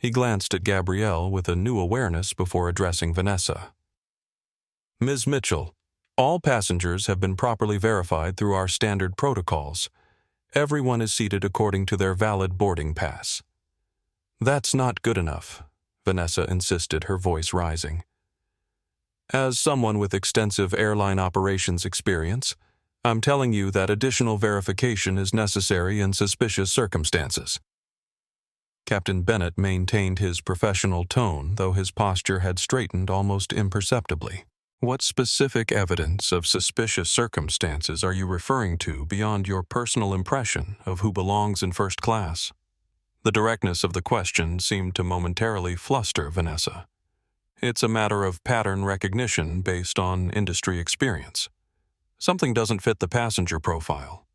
He glanced at Gabrielle with a new awareness before addressing Vanessa. Ms. Mitchell, all passengers have been properly verified through our standard protocols. Everyone is seated according to their valid boarding pass. That's not good enough, Vanessa insisted, her voice rising. As someone with extensive airline operations experience, I'm telling you that additional verification is necessary in suspicious circumstances. Captain Bennett maintained his professional tone, though his posture had straightened almost imperceptibly. What specific evidence of suspicious circumstances are you referring to beyond your personal impression of who belongs in first class? The directness of the question seemed to momentarily fluster Vanessa. It's a matter of pattern recognition based on industry experience. Something doesn't fit the passenger profile.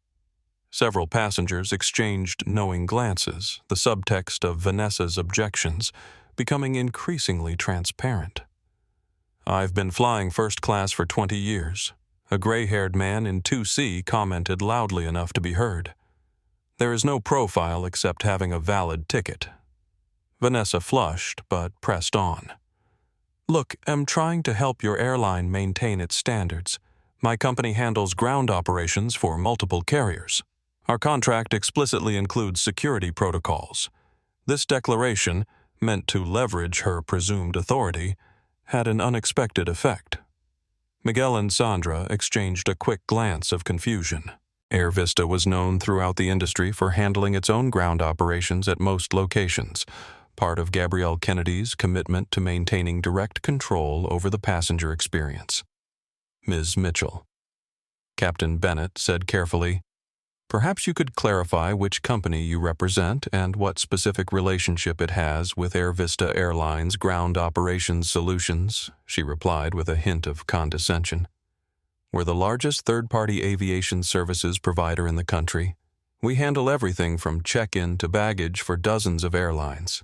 Several passengers exchanged knowing glances, the subtext of Vanessa's objections becoming increasingly transparent. "I've been flying first class for 20 years. A gray-haired man in 2C commented loudly enough to be heard. There is no profile except having a valid ticket." Vanessa flushed, but pressed on. "Look, I'm trying to help your airline maintain its standards. My company handles ground operations for multiple carriers. Our contract explicitly includes security protocols. This declaration, meant to leverage her presumed authority, had an unexpected effect." Miguel and Sandra exchanged a quick glance of confusion. AirVista was known throughout the industry for handling its own ground operations at most locations, part of Gabrielle Kennedy's commitment to maintaining direct control over the passenger experience. "Ms. Mitchell," Captain Bennett said carefully, "perhaps you could clarify which company you represent and what specific relationship it has with AirVista Airlines Ground Operations Solutions," she replied with a hint of condescension. "We're the largest third-party aviation services provider in the country. We handle everything from check-in to baggage for dozens of airlines."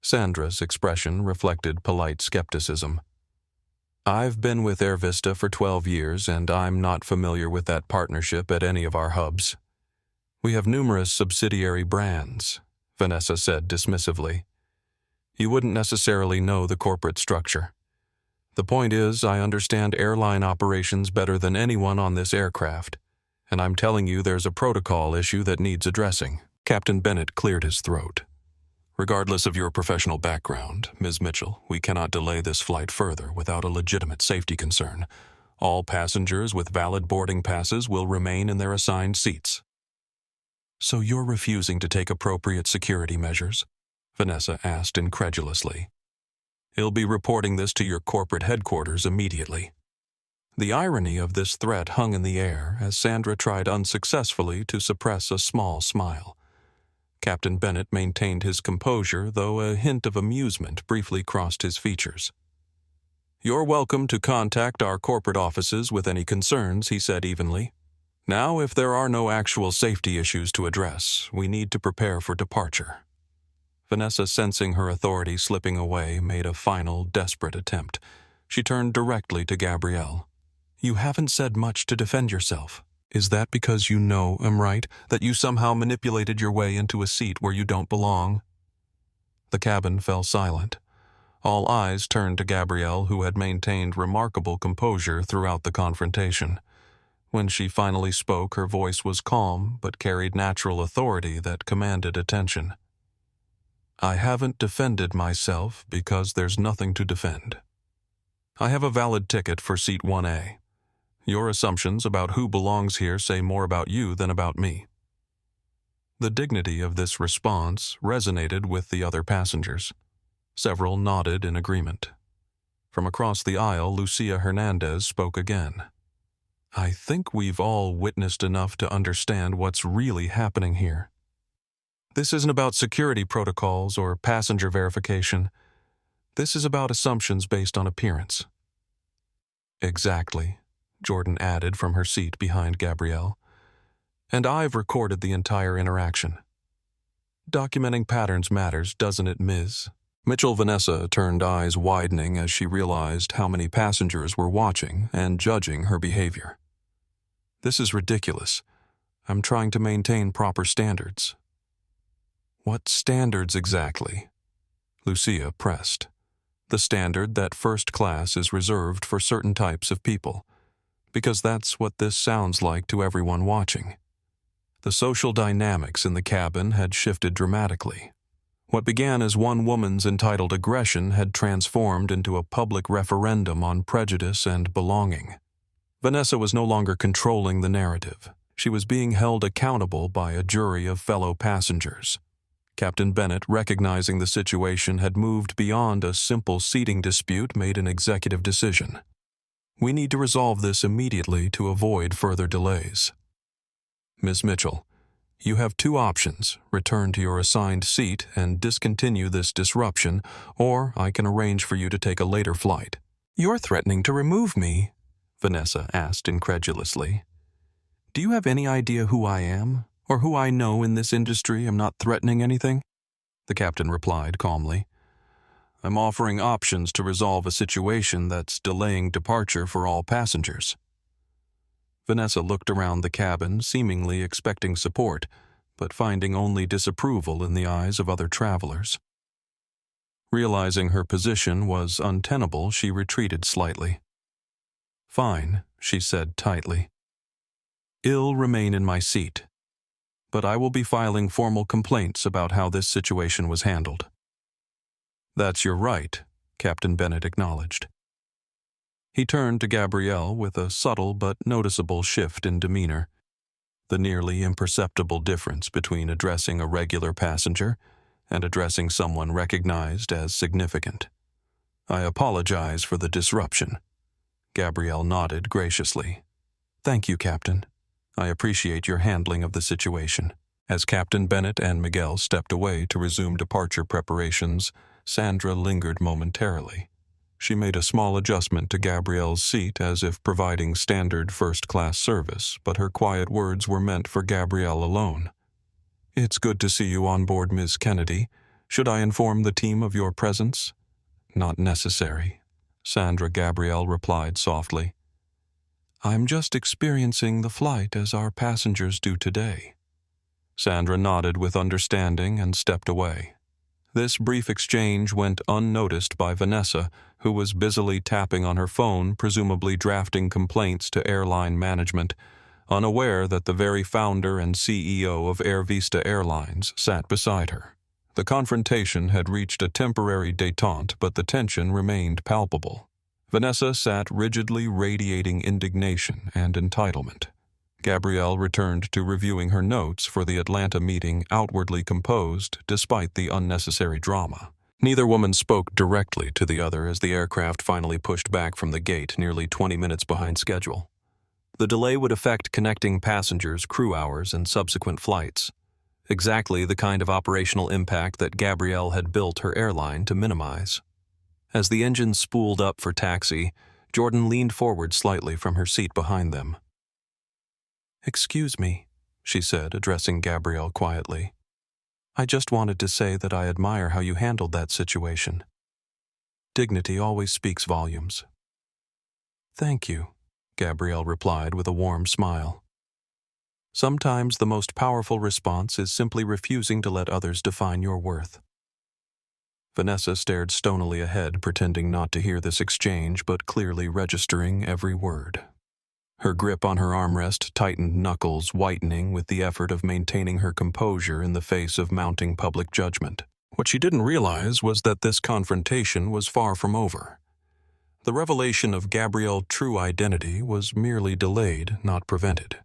Sandra's expression reflected polite skepticism. "I've been with AirVista for 12 years, and I'm not familiar with that partnership at any of our hubs. We have numerous subsidiary brands," Vanessa said dismissively. "You wouldn't necessarily know the corporate structure. The point is, I understand airline operations better than anyone on this aircraft, and I'm telling you there's a protocol issue that needs addressing." Captain Bennett cleared his throat. "Regardless of your professional background, Ms. Mitchell, we cannot delay this flight further without a legitimate safety concern. All passengers with valid boarding passes will remain in their assigned seats." "So you're refusing to take appropriate security measures?" Vanessa asked incredulously. "I'll be reporting this to your corporate headquarters immediately." The irony of this threat hung in the air as Sandra tried unsuccessfully to suppress a small smile. Captain Bennett maintained his composure, though a hint of amusement briefly crossed his features. "You're welcome to contact our corporate offices with any concerns," he said evenly. "Now, if there are no actual safety issues to address, we need to prepare for departure." Vanessa, sensing her authority slipping away, made a final, desperate attempt. She turned directly to Gabrielle. "You haven't said much to defend yourself. Is that because you know I'm right, that you somehow manipulated your way into a seat where you don't belong?" The cabin fell silent. All eyes turned to Gabrielle, who had maintained remarkable composure throughout the confrontation. When she finally spoke, her voice was calm, but carried natural authority that commanded attention. "I haven't defended myself because there's nothing to defend. I have a valid ticket for seat 1A. Your assumptions about who belongs here say more about you than about me." The dignity of this response resonated with the other passengers. Several nodded in agreement. From across the aisle, Lucia Hernandez spoke again. "I think we've all witnessed enough to understand what's really happening here. This isn't about security protocols or passenger verification. This is about assumptions based on appearance." "Exactly," Jordan added from her seat behind Gabrielle. "And I've recorded the entire interaction. Documenting patterns matters, doesn't it, Ms.?" Vanessa turned eyes widening as she realized how many passengers were watching and judging her behavior. "This is ridiculous. I'm trying to maintain proper standards." "What standards exactly?" Lucia pressed. "The standard that first class is reserved for certain types of people, because that's what this sounds like to everyone watching." The social dynamics in the cabin had shifted dramatically. What began as one woman's entitled aggression had transformed into a public referendum on prejudice and belonging. Vanessa was no longer controlling the narrative. She was being held accountable by a jury of fellow passengers. Captain Bennett, recognizing the situation had moved beyond a simple seating dispute, made an executive decision. We need to resolve this immediately to avoid further delays. Ms. Mitchell, you have two options: return to your assigned seat and discontinue this disruption, or I can arrange for you to take a later flight. You're threatening to remove me, Vanessa asked incredulously. Do you have any idea who I am, or who I know in this industry? I'm not threatening anything, the captain replied calmly. I'm offering options to resolve a situation that's delaying departure for all passengers. Vanessa looked around the cabin, seemingly expecting support, but finding only disapproval in the eyes of other travelers. Realizing her position was untenable, she retreated slightly. Fine, she said tightly. I'll remain in my seat, but I will be filing formal complaints about how this situation was handled. That's your right, Captain Bennett acknowledged. He turned to Gabrielle with a subtle but noticeable shift in demeanor, the nearly imperceptible difference between addressing a regular passenger and addressing someone recognized as significant. I apologize for the disruption. Gabrielle nodded graciously. Thank you, Captain. I appreciate your handling of the situation. As Captain Bennett and Miguel stepped away to resume departure preparations, Sandra lingered momentarily. She made a small adjustment to Gabrielle's seat as if providing standard first-class service, but her quiet words were meant for Gabrielle alone. It's good to see you on board, Ms. Kennedy. Should I inform the team of your presence? Not necessary, Sandra Gabrielle replied softly. I'm just experiencing the flight as our passengers do today. Sandra nodded with understanding and stepped away. This brief exchange went unnoticed by Vanessa, who was busily tapping on her phone, presumably drafting complaints to airline management, unaware that the very founder and CEO of AirVista Airlines sat beside her. The confrontation had reached a temporary détente, but the tension remained palpable. Vanessa sat rigidly radiating indignation and entitlement. Gabrielle returned to reviewing her notes for the Atlanta meeting, outwardly composed despite the unnecessary drama. Neither woman spoke directly to the other as the aircraft finally pushed back from the gate nearly 20 minutes behind schedule. The delay would affect connecting passengers, crew hours, and subsequent flights. Exactly the kind of operational impact that Gabrielle had built her airline to minimize. As the engine spooled up for taxi, Jordan leaned forward slightly from her seat behind them. Excuse me, she said, addressing Gabrielle quietly. I just wanted to say that I admire how you handled that situation. Dignity always speaks volumes. Thank you, Gabrielle replied with a warm smile. Sometimes the most powerful response is simply refusing to let others define your worth. Vanessa stared stonily ahead, pretending not to hear this exchange, but clearly registering every word. Her grip on her armrest tightened, knuckles whitening with the effort of maintaining her composure in the face of mounting public judgment. What she didn't realize was that this confrontation was far from over. The revelation of Gabrielle's true identity was merely delayed, not prevented.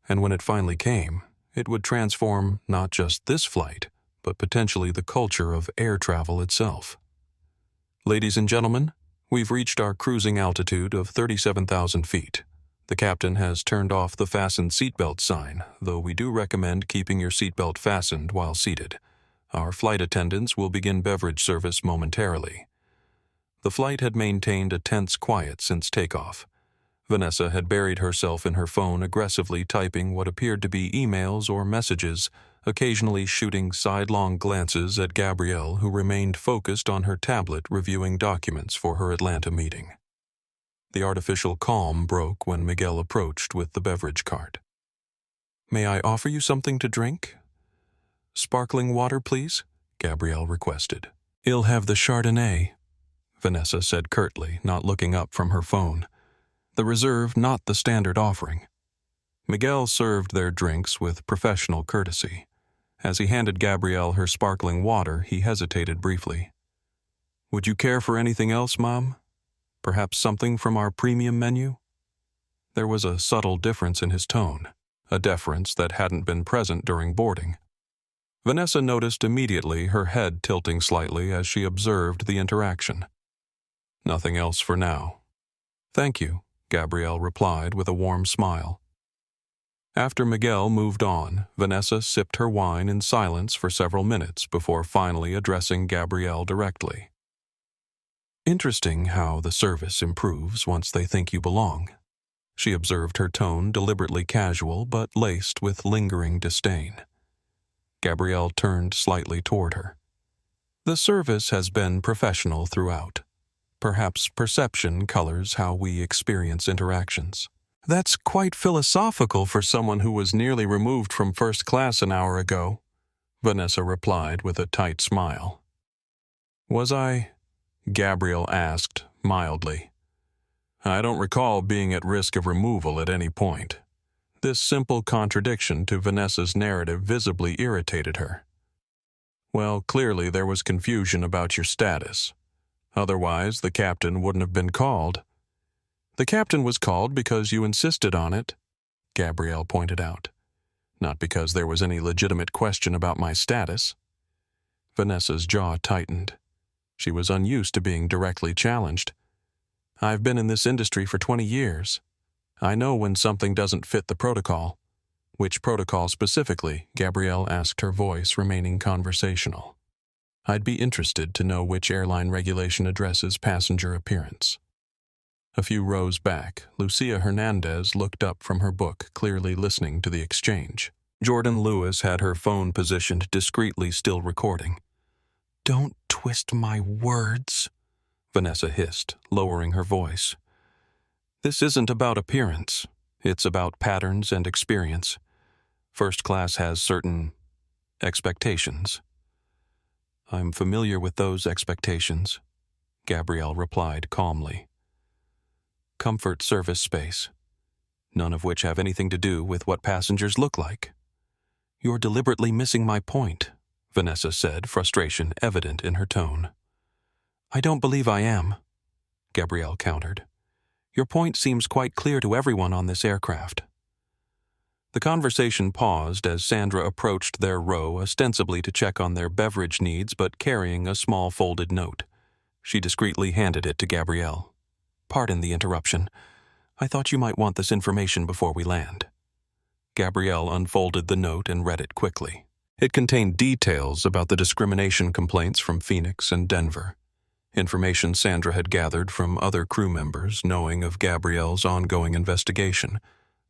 And when it finally came, it would transform not just this flight, but potentially the culture of air travel itself. Ladies and gentlemen, we've reached our cruising altitude of 37,000 feet. The captain has turned off the fastened seatbelt sign, though we do recommend keeping your seatbelt fastened while seated. Our flight attendants will begin beverage service momentarily. The flight had maintained a tense quiet since takeoff. Vanessa had buried herself in her phone, aggressively typing what appeared to be emails or messages, occasionally shooting sidelong glances at Gabrielle, who remained focused on her tablet reviewing documents for her Atlanta meeting. The artificial calm broke when Miguel approached with the beverage cart. May I offer you something to drink? Sparkling water, please, Gabrielle requested. I'll have the Chardonnay, Vanessa said curtly, not looking up from her phone. The reserve, not the standard offering. Miguel served their drinks with professional courtesy. As he handed Gabrielle her sparkling water, he hesitated briefly. Would you care for anything else, Mom? Perhaps something from our premium menu? There was a subtle difference in his tone, a deference that hadn't been present during boarding. Vanessa noticed immediately, her head tilting slightly as she observed the interaction. "Nothing else for now." "Thank you," Gabrielle replied with a warm smile. After Miguel moved on, Vanessa sipped her wine in silence for several minutes before finally addressing Gabrielle directly. "Interesting how the service improves once they think you belong." She observed, her tone deliberately casual but laced with lingering disdain. Gabrielle turned slightly toward her. "The service has been professional throughout. Perhaps perception colors how we experience interactions." "That's quite philosophical for someone who was nearly removed from first class an hour ago," Vanessa replied with a tight smile. "Was I?" Gabrielle asked, mildly. "I don't recall being at risk of removal at any point." This simple contradiction to Vanessa's narrative visibly irritated her. "Well, clearly there was confusion about your status. Otherwise, the captain wouldn't have been called." "The captain was called because you insisted on it," Gabrielle pointed out. "Not because there was any legitimate question about my status." Vanessa's jaw tightened. She was unused to being directly challenged. "I've been in this industry for 20 years. I know when something doesn't fit the protocol." "Which protocol specifically?" Gabrielle asked, her voice remaining conversational. "I'd be interested to know which airline regulation addresses passenger appearance." A few rows back, Lucia Hernandez looked up from her book, clearly listening to the exchange. Jordan Lewis had her phone positioned discreetly, still recording. "Don't twist my words," Vanessa hissed, lowering her voice. "This isn't about appearance. It's about patterns and experience. First class has certain expectations." "I'm familiar with those expectations," Gabrielle replied calmly. "Comfort, service, space, none of which have anything to do with what passengers look like." "You're deliberately missing my point," Vanessa said, frustration evident in her tone. "I don't believe I am," Gabrielle countered. "Your point seems quite clear to everyone on this aircraft." The conversation paused as Sandra approached their row, ostensibly to check on their beverage needs but carrying a small folded note. She discreetly handed it to Gabrielle. "Pardon the interruption. I thought you might want this information before we land." Gabrielle unfolded the note and read it quickly. It contained details about the discrimination complaints from Phoenix and Denver. Information Sandra had gathered from other crew members knowing of Gabrielle's ongoing investigation.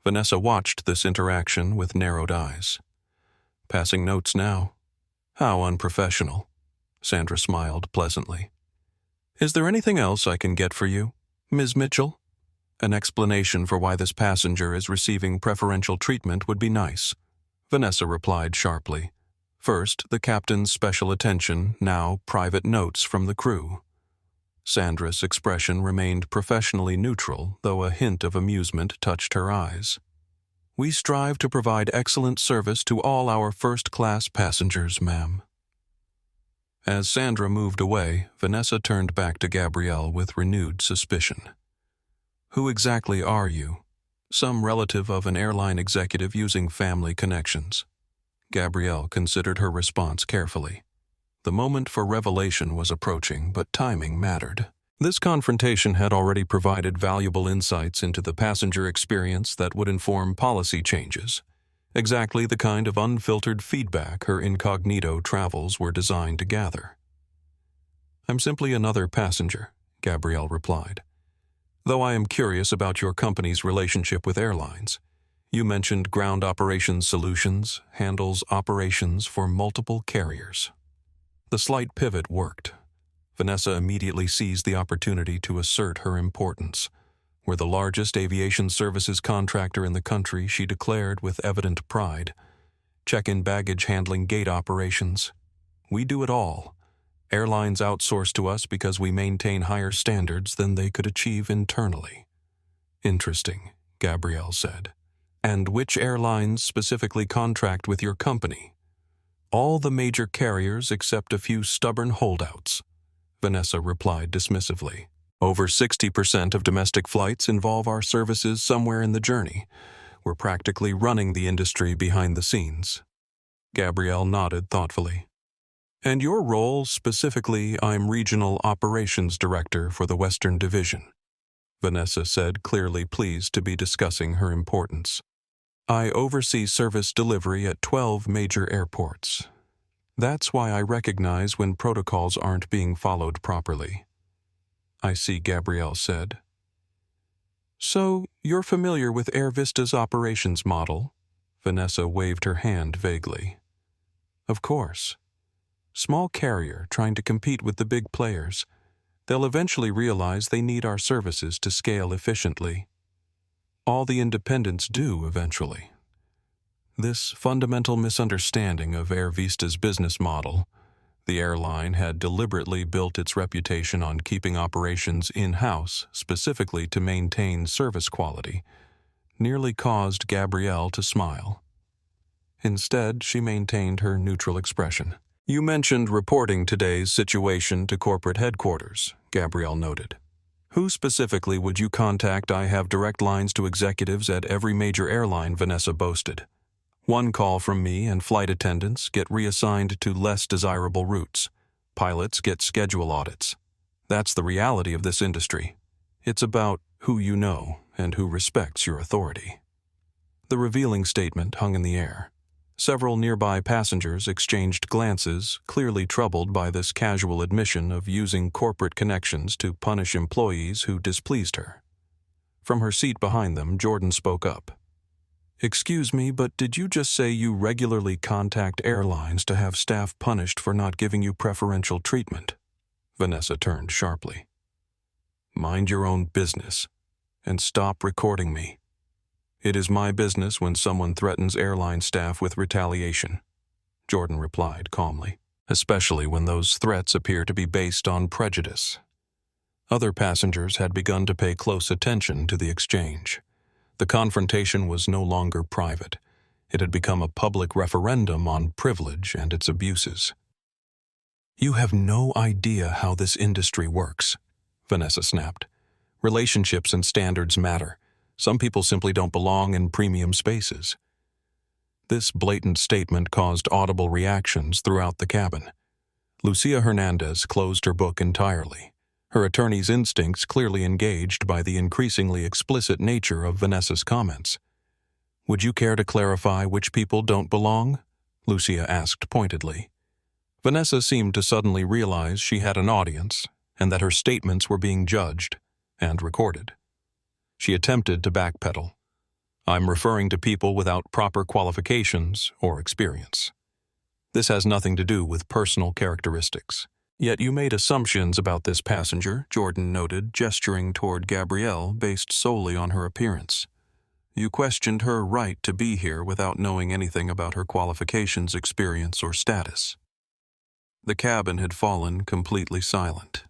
Vanessa watched this interaction with narrowed eyes. "Passing notes now. How unprofessional." Sandra smiled pleasantly. "Is there anything else I can get for you, Ms. Mitchell?" "An explanation for why this passenger is receiving preferential treatment would be nice," Vanessa replied sharply. "First, the captain's special attention, now private notes from the crew." Sandra's expression remained professionally neutral, though a hint of amusement touched her eyes. "We strive to provide excellent service to all our first-class passengers, ma'am." As Sandra moved away, Vanessa turned back to Gabrielle with renewed suspicion. "Who exactly are you?" "Some relative of an airline executive using family connections." Gabrielle considered her response carefully. The moment for revelation was approaching, but timing mattered. This confrontation had already provided valuable insights into the passenger experience that would inform policy changes. Exactly the kind of unfiltered feedback her incognito travels were designed to gather. "I'm simply another passenger," Gabrielle replied. "Though I am curious about your company's relationship with airlines. You mentioned Ground Operations Solutions handles operations for multiple carriers." The slight pivot worked. Vanessa immediately seized the opportunity to assert her importance. We're the largest aviation services contractor in the country, she declared with evident pride. Check-in baggage handling, gate operations. We do it all. Airlines outsource to us because we maintain higher standards than they could achieve internally. Interesting, Gabrielle said. And which airlines specifically contract with your company? All the major carriers except a few stubborn holdouts, Vanessa replied dismissively. Over 60% of domestic flights involve our services somewhere in the journey. We're practically running the industry behind the scenes. Gabrielle nodded thoughtfully. And your role specifically, I'm Regional Operations Director for the Western Division, Vanessa said, clearly pleased to be discussing her importance. I oversee service delivery at 12 major airports. That's why I recognize when protocols aren't being followed properly. I see, Gabrielle said. So, you're familiar with AirVista's operations model? Vanessa waved her hand vaguely. Of course. Small carrier trying to compete with the big players. They'll eventually realize they need our services to scale efficiently. All the independents do eventually. This fundamental misunderstanding of AirVista's business model, the airline had deliberately built its reputation on keeping operations in-house specifically to maintain service quality, nearly caused Gabrielle to smile. Instead, she maintained her neutral expression. You mentioned reporting today's situation to corporate headquarters, Gabrielle noted. Who specifically would you contact? I have direct lines to executives at every major airline, Vanessa boasted. One call from me and flight attendants get reassigned to less desirable routes. Pilots get schedule audits. That's the reality of this industry. It's about who you know and who respects your authority. The revealing statement hung in the air. Several nearby passengers exchanged glances, clearly troubled by this casual admission of using corporate connections to punish employees who displeased her. From her seat behind them, Jordan spoke up. Excuse me, but did you just say you regularly contact airlines to have staff punished for not giving you preferential treatment? Vanessa turned sharply. Mind your own business, and stop recording me. It is my business when someone threatens airline staff with retaliation, Jordan replied calmly, especially when those threats appear to be based on prejudice. Other passengers had begun to pay close attention to the exchange. The confrontation was no longer private. It had become a public referendum on privilege and its abuses. You have no idea how this industry works, Vanessa snapped. Relationships and standards matter. Some people simply don't belong in premium spaces. This blatant statement caused audible reactions throughout the cabin. Lucia Hernandez closed her book entirely, her attorney's instincts clearly engaged by the increasingly explicit nature of Vanessa's comments. Would you care to clarify which people don't belong? Lucia asked pointedly. Vanessa seemed to suddenly realize she had an audience and that her statements were being judged and recorded. She attempted to backpedal. I'm referring to people without proper qualifications or experience. This has nothing to do with personal characteristics. Yet you made assumptions about this passenger, Jordan noted, gesturing toward Gabrielle based solely on her appearance. You questioned her right to be here without knowing anything about her qualifications, experience, or status. The cabin had fallen completely silent.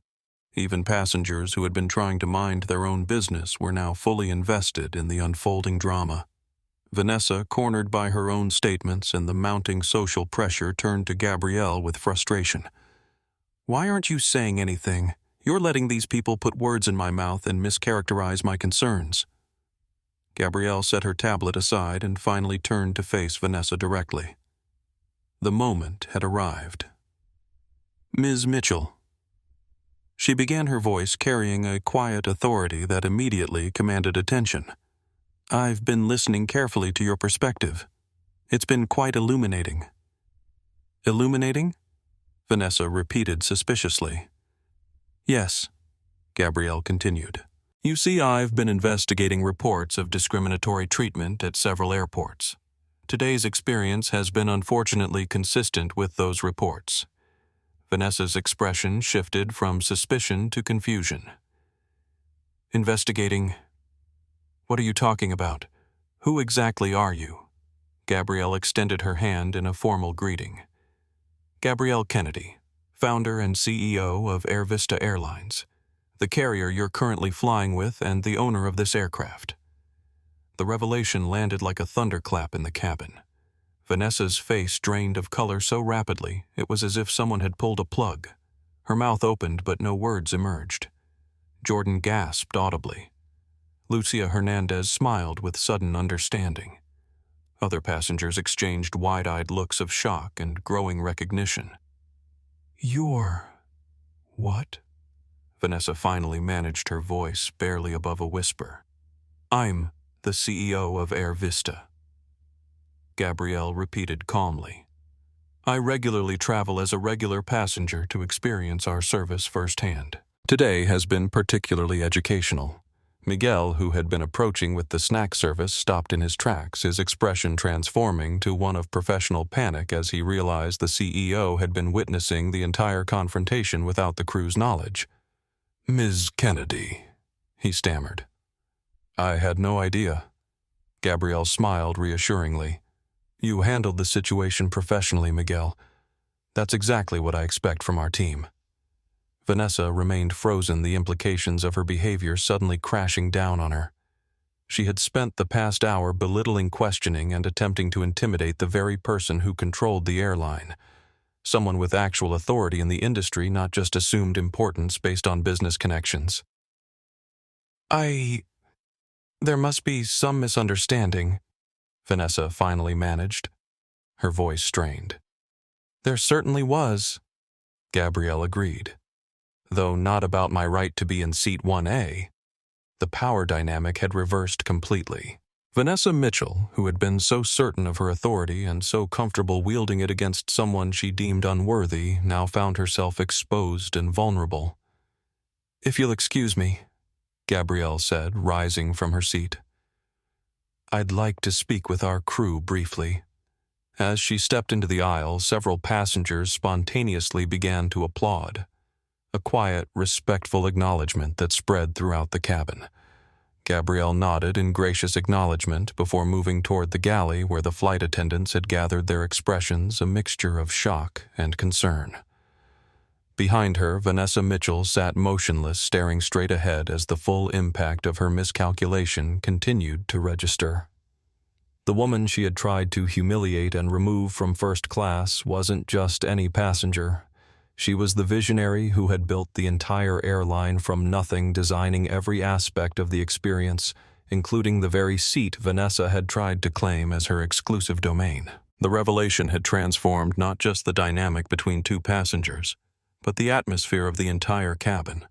Even passengers who had been trying to mind their own business were now fully invested in the unfolding drama. Vanessa, cornered by her own statements and the mounting social pressure, turned to Gabrielle with frustration. Why aren't you saying anything? You're letting these people put words in my mouth and mischaracterize my concerns. Gabrielle set her tablet aside and finally turned to face Vanessa directly. The moment had arrived. Ms. Mitchell. She began, her voice carrying a quiet authority that immediately commanded attention. I've been listening carefully to your perspective. It's been quite illuminating. Illuminating? Vanessa repeated suspiciously. Yes, Gabrielle continued. You see, I've been investigating reports of discriminatory treatment at several airports. Today's experience has been unfortunately consistent with those reports. Vanessa's expression shifted from suspicion to confusion. Investigating? What are you talking about? Who exactly are you? Gabrielle extended her hand in a formal greeting. Gabrielle Kennedy, founder and CEO of AirVista Airlines, the carrier you're currently flying with and the owner of this aircraft. The revelation landed like a thunderclap in the cabin. Vanessa's face drained of color so rapidly it was as if someone had pulled a plug. Her mouth opened but no words emerged. Jordan gasped audibly. Lucia Hernandez smiled with sudden understanding. Other passengers exchanged wide-eyed looks of shock and growing recognition. "You're... what?" Vanessa finally managed her voice barely above a whisper. "I'm the CEO of AirVista." Gabrielle repeated calmly. "I regularly travel as a regular passenger to experience our service firsthand. Today has been particularly educational." Miguel, who had been approaching with the snack service, stopped in his tracks, his expression transforming to one of professional panic as he realized the CEO had been witnessing the entire confrontation without the crew's knowledge. "Ms. Kennedy," he stammered. "I had no idea." Gabrielle smiled reassuringly. "You handled the situation professionally, Miguel. That's exactly what I expect from our team." Vanessa remained frozen, the implications of her behavior suddenly crashing down on her. She had spent the past hour belittling, questioning, and attempting to intimidate the very person who controlled the airline. Someone with actual authority in the industry, not just assumed importance based on business connections. There must be some misunderstanding," Vanessa finally managed. Her voice strained. "There certainly was," Gabrielle agreed. "Though not about my right to be in seat 1A. The power dynamic had reversed completely. Vanessa Mitchell, who had been so certain of her authority and so comfortable wielding it against someone she deemed unworthy, now found herself exposed and vulnerable. "If you'll excuse me," Gabrielle said, rising from her seat. "I'd like to speak with our crew briefly." As she stepped into the aisle, several passengers spontaneously began to applaud. A quiet, respectful acknowledgement that spread throughout the cabin. Gabrielle nodded in gracious acknowledgement before moving toward the galley where the flight attendants had gathered, their expressions a mixture of shock and concern. Behind her, Vanessa Mitchell sat motionless, staring straight ahead as the full impact of her miscalculation continued to register. The woman she had tried to humiliate and remove from first class wasn't just any passenger. She was the visionary who had built the entire airline from nothing, designing every aspect of the experience, including the very seat Vanessa had tried to claim as her exclusive domain. The revelation had transformed not just the dynamic between two passengers, but the atmosphere of the entire cabin.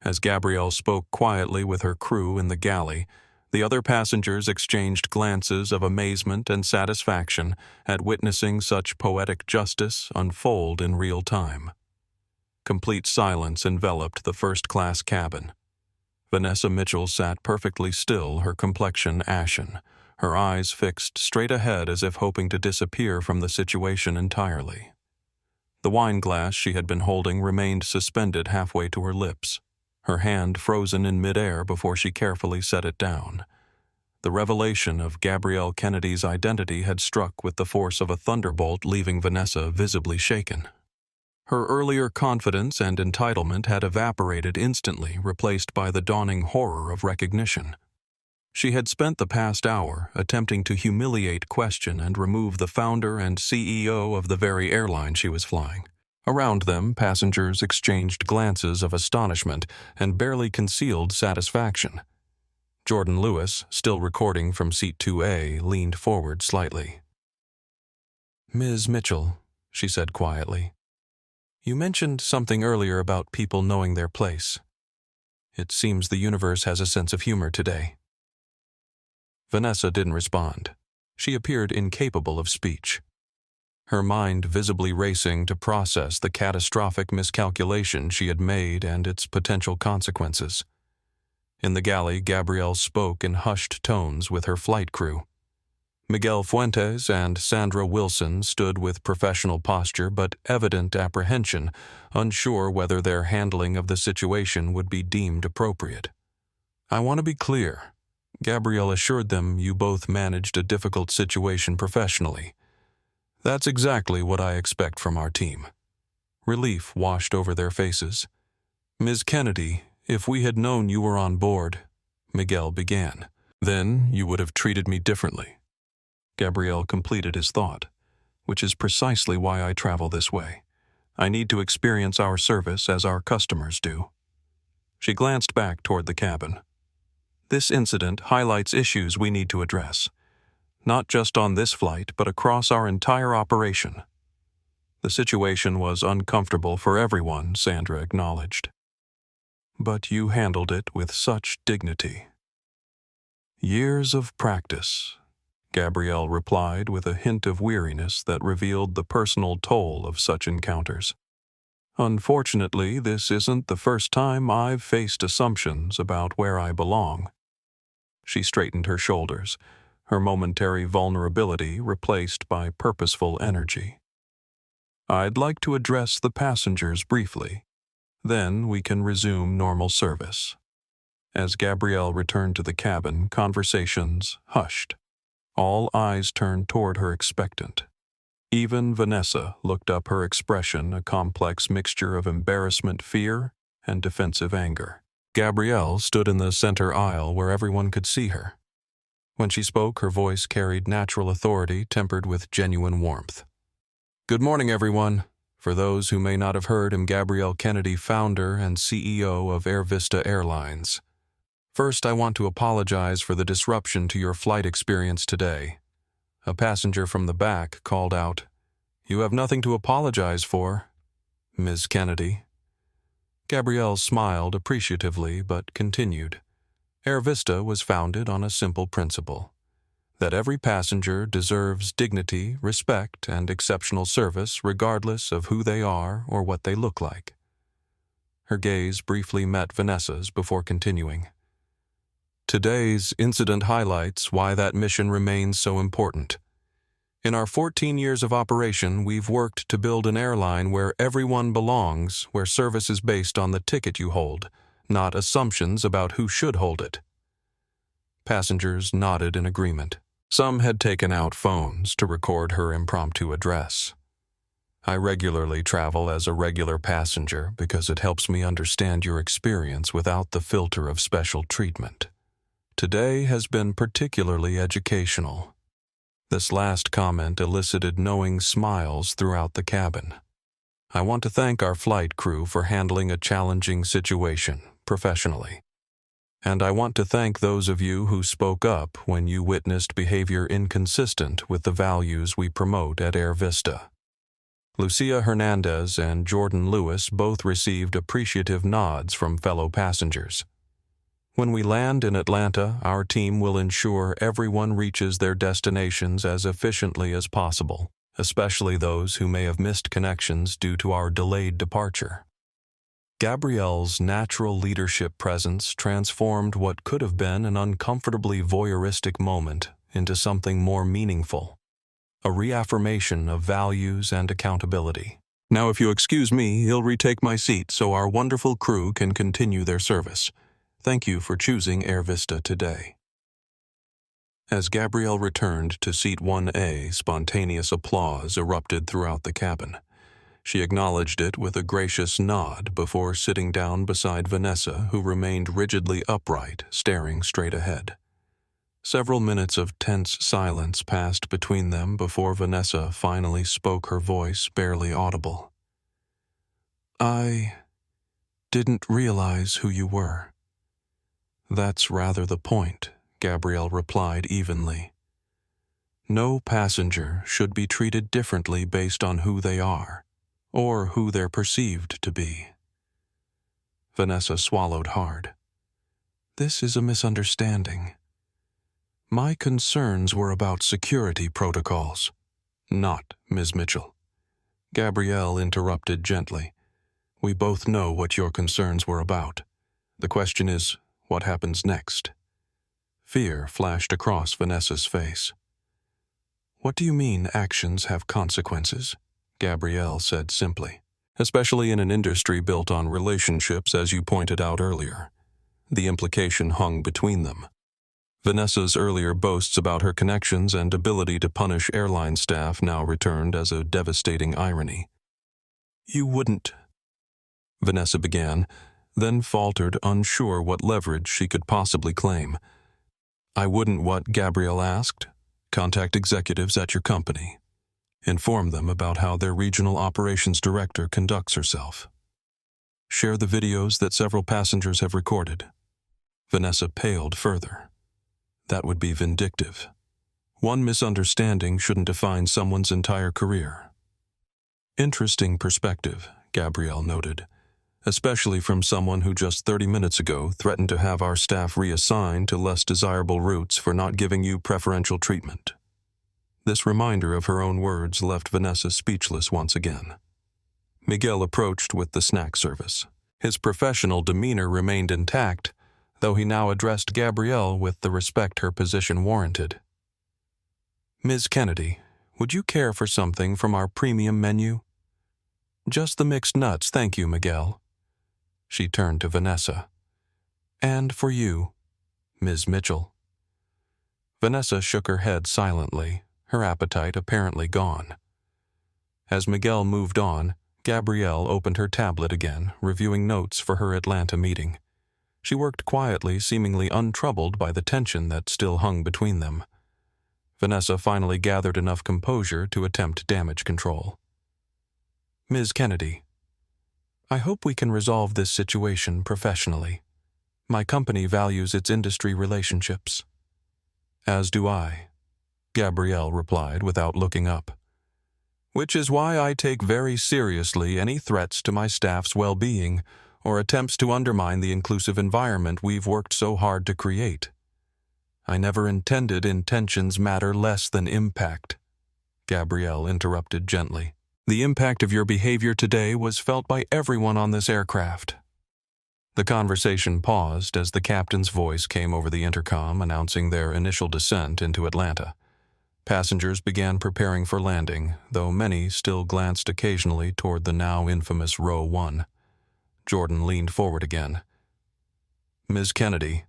As Gabrielle spoke quietly with her crew in the galley, the other passengers exchanged glances of amazement and satisfaction at witnessing such poetic justice unfold in real time. Complete silence enveloped the first-class cabin. Vanessa Mitchell sat perfectly still, her complexion ashen, her eyes fixed straight ahead as if hoping to disappear from the situation entirely. The wine glass she had been holding remained suspended halfway to her lips, her hand frozen in midair before she carefully set it down. The revelation of Gabrielle Kennedy's identity had struck with the force of a thunderbolt, leaving Vanessa visibly shaken. Her earlier confidence and entitlement had evaporated instantly, replaced by the dawning horror of recognition. She had spent the past hour attempting to humiliate, question, and remove the founder and CEO of the very airline she was flying. Around them, passengers exchanged glances of astonishment and barely concealed satisfaction. Jordan Lewis, still recording from seat 2A, leaned forward slightly. "Ms. Mitchell," she said quietly, "you mentioned something earlier about people knowing their place. It seems the universe has a sense of humor today." Vanessa didn't respond. She appeared incapable of speech, her mind visibly racing to process the catastrophic miscalculation she had made and its potential consequences. In the galley, Gabrielle spoke in hushed tones with her flight crew. Miguel Fuentes and Sandra Wilson stood with professional posture but evident apprehension, unsure whether their handling of the situation would be deemed appropriate. "I want to be clear," Gabrielle assured them. "You both managed a difficult situation professionally. That's exactly what I expect from our team." Relief washed over their faces. "Ms. Kennedy, if we had known you were on board," Miguel began, "then you would have treated me differently." Gabrielle completed his thought, "Which is precisely why I travel this way. I need to experience our service as our customers do." She glanced back toward the cabin. "This incident highlights issues we need to address. not just on this flight, but across our entire operation. The situation was uncomfortable for everyone, Sandra acknowledged. But you handled it with such dignity. Years of practice, Gabrielle replied with a hint of weariness that revealed the personal toll of such encounters. Unfortunately, this isn't the first time I've faced assumptions about where I belong. She straightened her shoulders, her momentary vulnerability replaced by purposeful energy. I'd like to address the passengers briefly. Then we can resume normal service. As Gabrielle returned to the cabin, conversations hushed. All eyes turned toward her expectant. Even Vanessa looked up, her expression a complex mixture of embarrassment, fear, and defensive anger. Gabrielle stood in the center aisle where everyone could see her. When she spoke, her voice carried natural authority tempered with genuine warmth. Good morning, everyone. For those who may not have heard, I'm Gabrielle Kennedy, founder and CEO of AirVista Airlines. First, I want to apologize for the disruption to your flight experience today. A passenger from the back called out, "You have nothing to apologize for, Ms. Kennedy." Gabrielle smiled appreciatively but continued. AirVista was founded on a simple principle: that every passenger deserves dignity, respect, and exceptional service regardless of who they are or what they look like. Her gaze briefly met Vanessa's before continuing. Today's incident highlights why that mission remains so important. In our 14 years of operation, we've worked to build an airline where everyone belongs, where service is based on the ticket you hold, not assumptions about who should hold it. Passengers nodded in agreement. Some had taken out phones to record her impromptu address. I regularly travel as a regular passenger because it helps me understand your experience without the filter of special treatment. Today has been particularly educational. This last comment elicited knowing smiles throughout the cabin. I want to thank our flight crew for handling a challenging situation professionally. And I want to thank those of you who spoke up when you witnessed behavior inconsistent with the values we promote at AirVista. Lucia Hernandez and Jordan Lewis both received appreciative nods from fellow passengers. When we land in Atlanta, our team will ensure everyone reaches their destinations as efficiently as possible, especially those who may have missed connections due to our delayed departure. Gabrielle's natural leadership presence transformed what could have been an uncomfortably voyeuristic moment into something more meaningful, a reaffirmation of values and accountability. Now, if you excuse me, he'll retake my seat so our wonderful crew can continue their service. Thank you for choosing AirVista today. As Gabrielle returned to seat 1A, spontaneous applause erupted throughout the cabin. She acknowledged it with a gracious nod before sitting down beside Vanessa, who remained rigidly upright, staring straight ahead. Several minutes of tense silence passed between them before Vanessa finally spoke, her voice barely audible. "I didn't realize who you were." "That's rather the point," Gabrielle replied evenly. "No passenger should be treated differently based on who they are, or who they're perceived to be." Vanessa swallowed hard. "This is a misunderstanding. My concerns were about security protocols." "Not, Ms. Mitchell." Gabrielle interrupted gently. "We both know what your concerns were about. The question is, what happens next?" Fear flashed across Vanessa's face. "What do you mean actions have consequences?" Gabrielle said simply. "Especially in an industry built on relationships, as you pointed out earlier." The implication hung between them. Vanessa's earlier boasts about her connections and ability to punish airline staff now returned as a devastating irony. "You wouldn't," Vanessa began, then faltered, unsure what leverage she could possibly claim. "I wouldn't what?" Gabrielle asked. "Contact executives at your company. Inform them about how their regional operations director conducts herself. Share the videos that several passengers have recorded." Vanessa paled further. "That would be vindictive." One misunderstanding shouldn't define someone's entire career. Interesting perspective, Gabrielle noted, especially from someone who just 30 minutes ago threatened to have our staff reassigned to less desirable routes for not giving you preferential treatment. This reminder of her own words left Vanessa speechless once again. Miguel approached with the snack service. His professional demeanor remained intact, though he now addressed Gabrielle with the respect her position warranted. "Ms. Kennedy, would you care for something from our premium menu?" "Just the mixed nuts, thank you, Miguel." She turned to Vanessa. "And for you, Ms. Mitchell." Vanessa shook her head silently, her appetite apparently gone. As Miguel moved on, Gabrielle opened her tablet again, reviewing notes for her Atlanta meeting. She worked quietly, seemingly untroubled by the tension that still hung between them. Vanessa finally gathered enough composure to attempt damage control. "Ms. Kennedy, I hope we can resolve this situation professionally. My company values its industry relationships." "As do I," Gabrielle replied without looking up. "Which is why I take very seriously any threats to my staff's well-being or attempts to undermine the inclusive environment we've worked so hard to create. I never intended intentions matter less than impact," Gabrielle interrupted gently. "The impact of your behavior today was felt by everyone on this aircraft." The conversation paused as the captain's voice came over the intercom announcing their initial descent into Atlanta. Passengers began preparing for landing, though many still glanced occasionally toward the now infamous Row 1. Jordan leaned forward again. "Ms. Kennedy,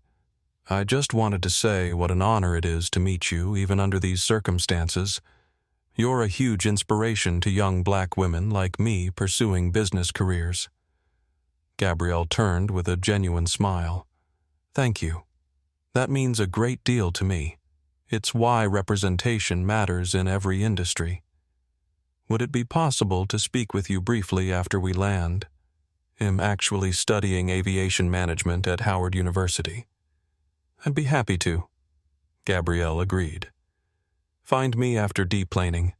I just wanted to say what an honor it is to meet you even under these circumstances. You're a huge inspiration to young black women like me pursuing business careers." Gabrielle turned with a genuine smile. "Thank you. That means a great deal to me. It's why representation matters in every industry. Would it be possible to speak with you briefly after we land? I'm actually studying aviation management at Howard University." "I'd be happy to," Gabrielle agreed. "Find me after deplaning."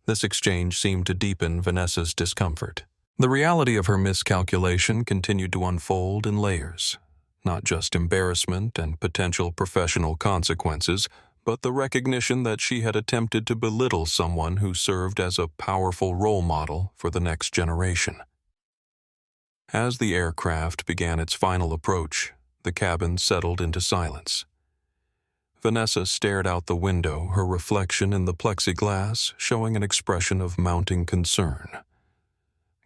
This exchange seemed to deepen Vanessa's discomfort. The reality of her miscalculation continued to unfold in layers. Not just embarrassment and potential professional consequences, but the recognition that she had attempted to belittle someone who served as a powerful role model for the next generation. As the aircraft began its final approach, the cabin settled into silence. Vanessa stared out the window, her reflection in the plexiglass showing an expression of mounting concern.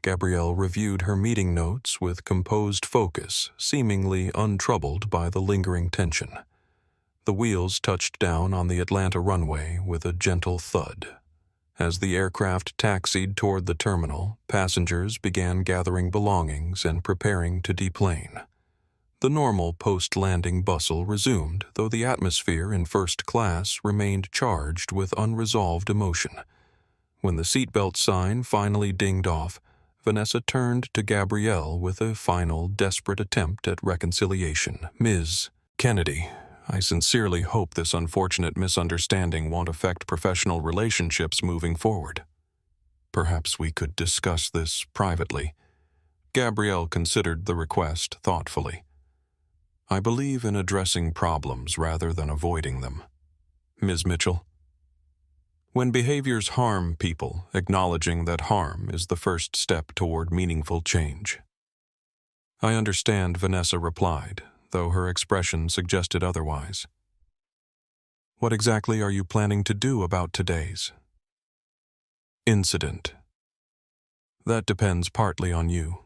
Gabrielle reviewed her meeting notes with composed focus, seemingly untroubled by the lingering tension. The wheels touched down on the Atlanta runway with a gentle thud. As the aircraft taxied toward the terminal, passengers began gathering belongings and preparing to deplane. The normal post-landing bustle resumed, though the atmosphere in first class remained charged with unresolved emotion. When the seatbelt sign finally dinged off, Vanessa turned to Gabrielle with a final, desperate attempt at reconciliation. "Ms. Kennedy, I sincerely hope this unfortunate misunderstanding won't affect professional relationships moving forward. Perhaps we could discuss this privately." Gabrielle considered the request thoughtfully. "I believe in addressing problems rather than avoiding them. Ms. Mitchell, when behaviors harm people, acknowledging that harm is the first step toward meaningful change." "I understand," Vanessa replied, though her expression suggested otherwise. "What exactly are you planning to do about today's incident?" "That depends partly on you,"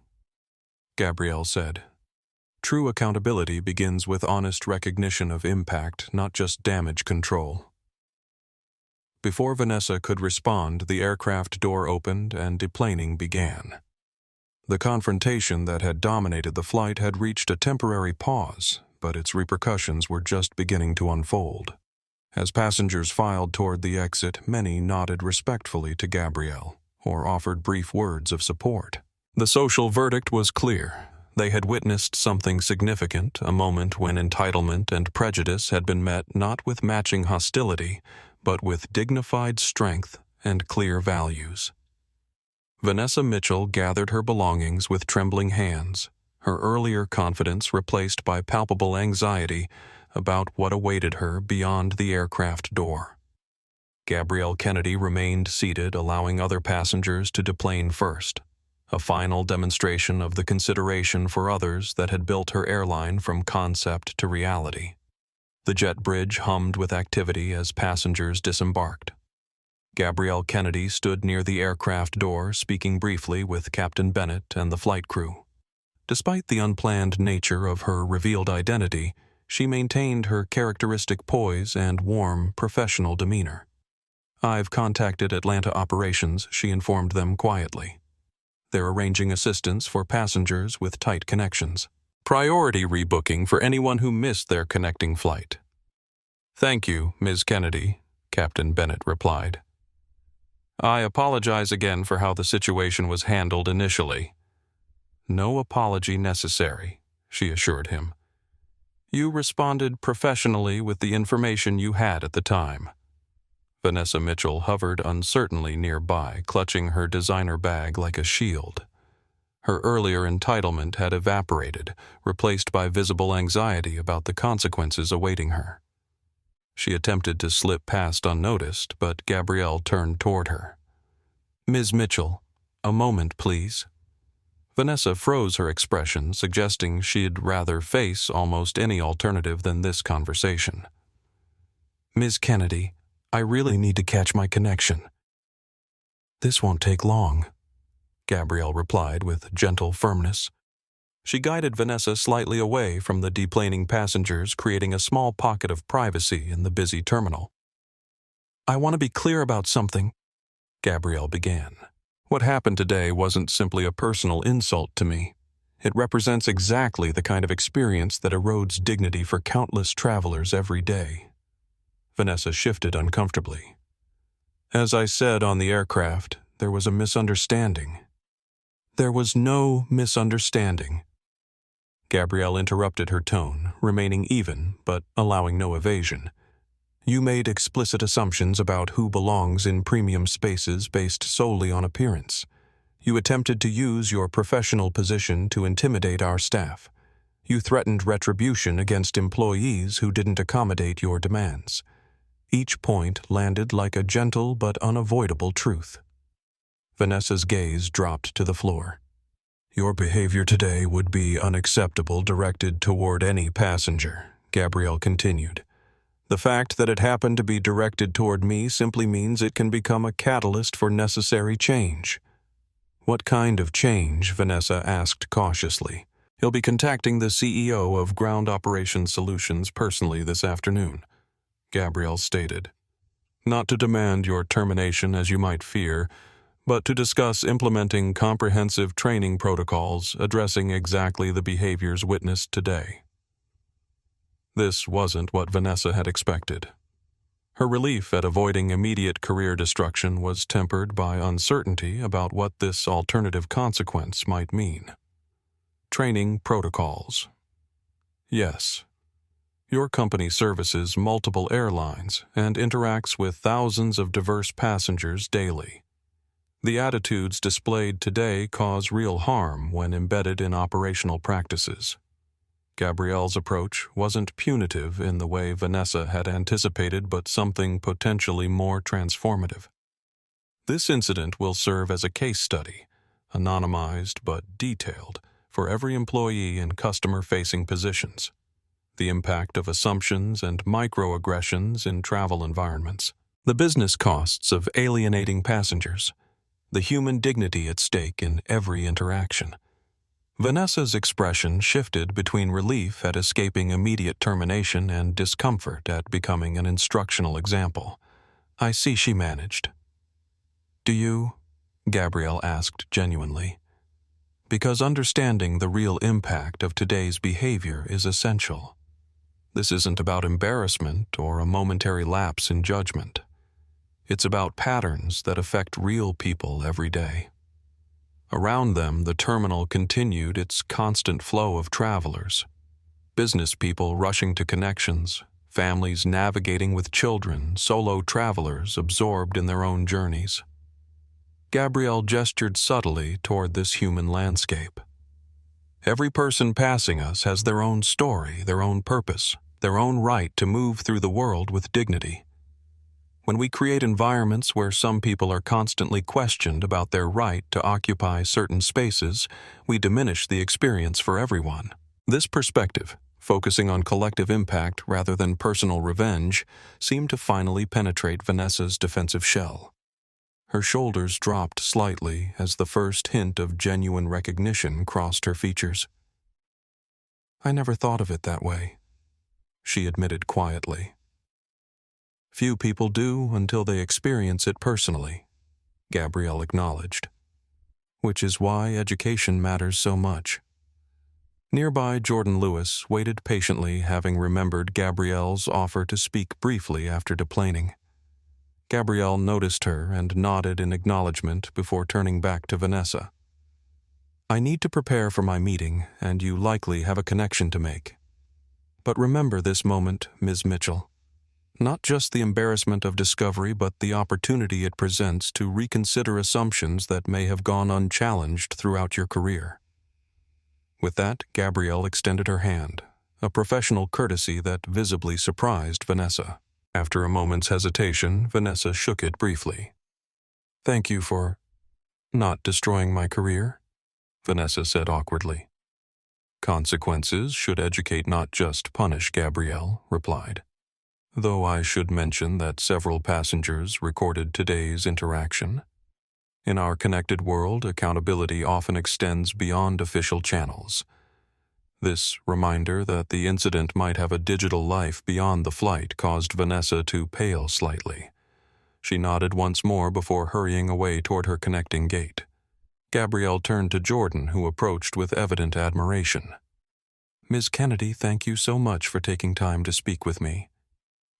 Gabrielle said. "True accountability begins with honest recognition of impact, not just damage control." Before Vanessa could respond, the aircraft door opened and deplaning began. The confrontation that had dominated the flight had reached a temporary pause, but its repercussions were just beginning to unfold. As passengers filed toward the exit, many nodded respectfully to Gabrielle or offered brief words of support. The social verdict was clear. They had witnessed something significant, a moment when entitlement and prejudice had been met not with matching hostility, but with dignified strength and clear values. Vanessa Mitchell gathered her belongings with trembling hands, her earlier confidence replaced by palpable anxiety about what awaited her beyond the aircraft door. Gabrielle Kennedy remained seated, allowing other passengers to deplane first, a final demonstration of the consideration for others that had built her airline from concept to reality. The jet bridge hummed with activity as passengers disembarked. Gabrielle Kennedy stood near the aircraft door, speaking briefly with Captain Bennett and the flight crew. Despite the unplanned nature of her revealed identity, she maintained her characteristic poise and warm, professional demeanor. "I've contacted Atlanta operations," she informed them quietly. "They're arranging assistance for passengers with tight connections. Priority rebooking for anyone who missed their connecting flight." "Thank you, Ms. Kennedy," Captain Bennett replied. "I apologize again for how the situation was handled initially." "No apology necessary," she assured him. "You responded professionally with the information you had at the time." Vanessa Mitchell hovered uncertainly nearby, clutching her designer bag like a shield. Her earlier entitlement had evaporated, replaced by visible anxiety about the consequences awaiting her. She attempted to slip past unnoticed, but Gabrielle turned toward her. "Ms. Mitchell, a moment, please." Vanessa froze her expression, suggesting she'd rather face almost any alternative than this conversation. "Ms. Kennedy, I really need to catch my connection." "This won't take long," Gabrielle replied with gentle firmness. She guided Vanessa slightly away from the deplaning passengers, creating a small pocket of privacy in the busy terminal. "I want to be clear about something," Gabrielle began. "What happened today wasn't simply a personal insult to me. It represents exactly the kind of experience that erodes dignity for countless travelers every day." Vanessa shifted uncomfortably. "As I said on the aircraft, there was a misunderstanding." "There was no misunderstanding." Gabrielle interrupted her tone, remaining even but allowing no evasion. "You made explicit assumptions about who belongs in premium spaces based solely on appearance. You attempted to use your professional position to intimidate our staff. You threatened retribution against employees who didn't accommodate your demands. Each point landed like a gentle but unavoidable truth." Vanessa's gaze dropped to the floor. "Your behavior today would be unacceptable directed toward any passenger," Gabrielle continued. "The fact that it happened to be directed toward me simply means it can become a catalyst for necessary change." "What kind of change?" Vanessa asked cautiously. "He'll be contacting the CEO of Ground Operations Solutions personally this afternoon," Gabrielle stated. "Not to demand your termination as you might fear, but to discuss implementing comprehensive training protocols addressing exactly the behaviors witnessed today." This wasn't what Vanessa had expected. Her relief at avoiding immediate career destruction was tempered by uncertainty about what this alternative consequence might mean. Training protocols. Yes. Your company services multiple airlines and interacts with thousands of diverse passengers daily. The attitudes displayed today cause real harm when embedded in operational practices. Gabrielle's approach wasn't punitive in the way Vanessa had anticipated, but something potentially more transformative. "This incident will serve as a case study, anonymized but detailed, for every employee in customer-facing positions. The impact of assumptions and microaggressions in travel environments. The business costs of alienating passengers. The human dignity at stake in every interaction." Vanessa's expression shifted between relief at escaping immediate termination and discomfort at becoming an instructional example. "I see," she managed. "Do you?" Gabrielle asked genuinely. "Because understanding the real impact of today's behavior is essential. This isn't about embarrassment or a momentary lapse in judgment. It's about patterns that affect real people every day." Around them, the terminal continued its constant flow of travelers. Business people rushing to connections, families navigating with children, solo travelers absorbed in their own journeys. Gabrielle gestured subtly toward this human landscape. Every person passing us has their own story, their own purpose, their own right to move through the world with dignity. When we create environments where some people are constantly questioned about their right to occupy certain spaces, we diminish the experience for everyone. This perspective, focusing on collective impact rather than personal revenge, seemed to finally penetrate Vanessa's defensive shell. Her shoulders dropped slightly as the first hint of genuine recognition crossed her features. "I never thought of it that way," she admitted quietly. "Few people do until they experience it personally," Gabrielle acknowledged. "Which is why education matters so much." Nearby, Jordan Lewis waited patiently, having remembered Gabrielle's offer to speak briefly after deplaning. Gabrielle noticed her and nodded in acknowledgement before turning back to Vanessa. "I need to prepare for my meeting, and you likely have a connection to make. But remember this moment, Ms. Mitchell. Not just the embarrassment of discovery, but the opportunity it presents to reconsider assumptions that may have gone unchallenged throughout your career." With that, Gabrielle extended her hand, a professional courtesy that visibly surprised Vanessa. After a moment's hesitation, Vanessa shook it briefly. "Thank you for not destroying my career," Vanessa said awkwardly. "Consequences should educate, not just punish," Gabrielle replied. "Though I should mention that several passengers recorded today's interaction. In our connected world, accountability often extends beyond official channels. This reminder that the incident might have a digital life beyond the flight caused Vanessa to pale slightly. She nodded once more before hurrying away toward her connecting gate. Gabrielle turned to Jordan, who approached with evident admiration. "Ms. Kennedy, thank you so much for taking time to speak with me.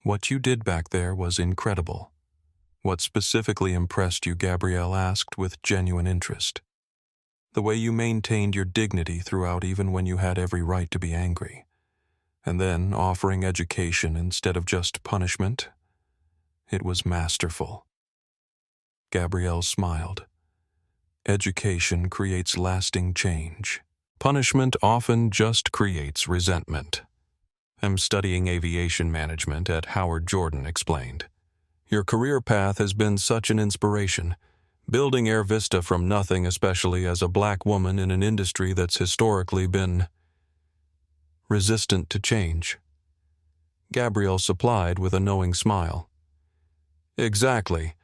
What you did back there was incredible." "What specifically impressed you?" Gabrielle asked with genuine interest. "The way you maintained your dignity throughout, even when you had every right to be angry. And then offering education instead of just punishment. It was masterful." Gabrielle smiled. "Education creates lasting change. Punishment often just creates resentment." "I'm studying aviation management at Howard," Jordan explained. "Your career path has been such an inspiration, building AirVista from nothing, especially as a black woman in an industry that's historically been resistant to change." Gabrielle supplied with a knowing smile. "Exactly.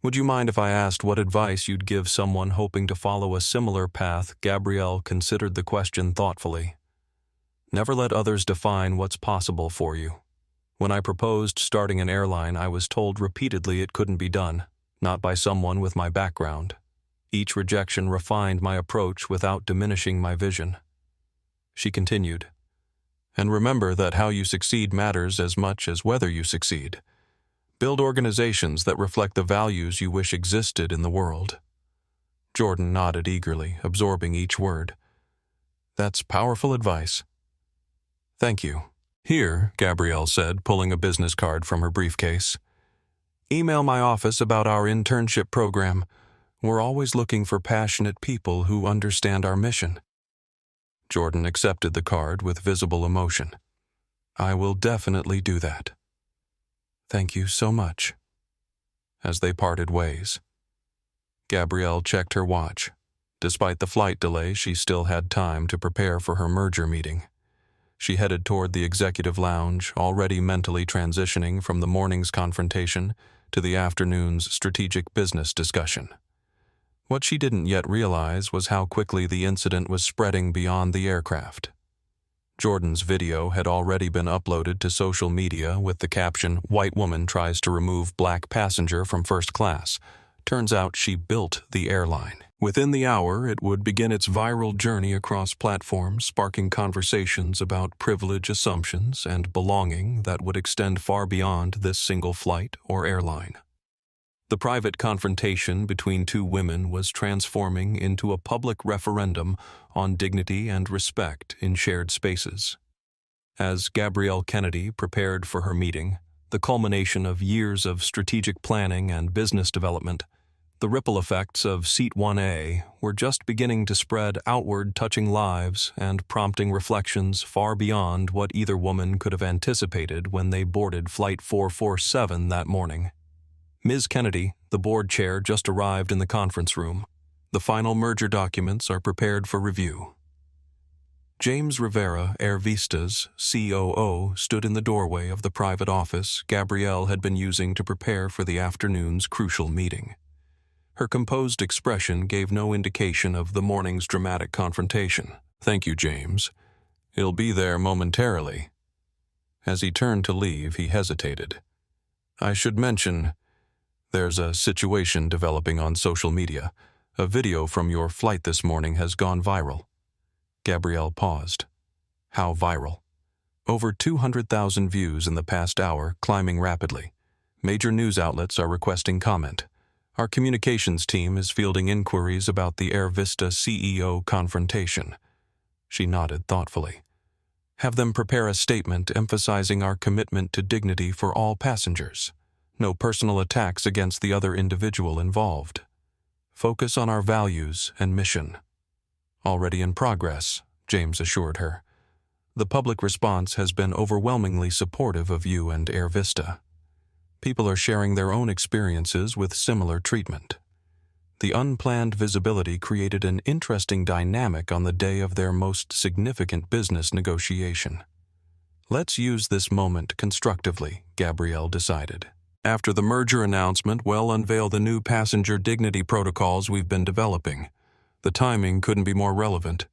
Would you mind if I asked what advice you'd give someone hoping to follow a similar path?" Gabrielle considered the question thoughtfully. "Never let others define what's possible for you. When I proposed starting an airline, I was told repeatedly it couldn't be done, not by someone with my background. Each rejection refined my approach without diminishing my vision." She continued, "And remember that how you succeed matters as much as whether you succeed. Build organizations that reflect the values you wish existed in the world." Jordan nodded eagerly, absorbing each word. "That's powerful advice." "Thank you. Here," Gabrielle said, pulling a business card from her briefcase. "Email my office about our internship program. We're always looking for passionate people who understand our mission." Jordan accepted the card with visible emotion. "I will definitely do that." "Thank you so much." As they parted ways, Gabrielle checked her watch. Despite the flight delay, she still had time to prepare for her merger meeting. She headed toward the executive lounge, already mentally transitioning from the morning's confrontation to the afternoon's strategic business discussion. What she didn't yet realize was how quickly the incident was spreading beyond the aircraft. Jordan's video had already been uploaded to social media with the caption, "White woman tries to remove black passenger from first class. Turns out she built the airline." Within the hour, it would begin its viral journey across platforms, sparking conversations about privilege assumptions and belonging that would extend far beyond this single flight or airline. The private confrontation between two women was transforming into a public referendum on dignity and respect in shared spaces. As Gabrielle Kennedy prepared for her meeting, the culmination of years of strategic planning and business development, the ripple effects of Seat 1A were just beginning to spread outward, touching lives and prompting reflections far beyond what either woman could have anticipated when they boarded Flight 447 that morning. Ms. Kennedy, the board chair, just arrived in the conference room. The final merger documents are prepared for review. James Rivera, AirVista's COO, stood in the doorway of the private office Gabrielle had been using to prepare for the afternoon's crucial meeting. Her composed expression gave no indication of the morning's dramatic confrontation. "Thank you, James. He'll be there momentarily." As he turned to leave, he hesitated. "I should mention, there's a situation developing on social media. A video from your flight this morning has gone viral." Gabrielle paused. "How viral?" "Over 200,000 views in the past hour, climbing rapidly. Major news outlets are requesting comment. Our communications team is fielding inquiries about the AirVista CEO confrontation." She nodded thoughtfully. "Have them prepare a statement emphasizing our commitment to dignity for all passengers. No personal attacks against the other individual involved. Focus on our values and mission." "Already in progress," James assured her. "The public response has been overwhelmingly supportive of you and AirVista. People are sharing their own experiences with similar treatment. The unplanned visibility created an interesting dynamic on the day of their most significant business negotiation." "Let's use this moment constructively," Gabrielle decided. "After the merger announcement, we'll unveil the new passenger dignity protocols we've been developing. The timing couldn't be more relevant."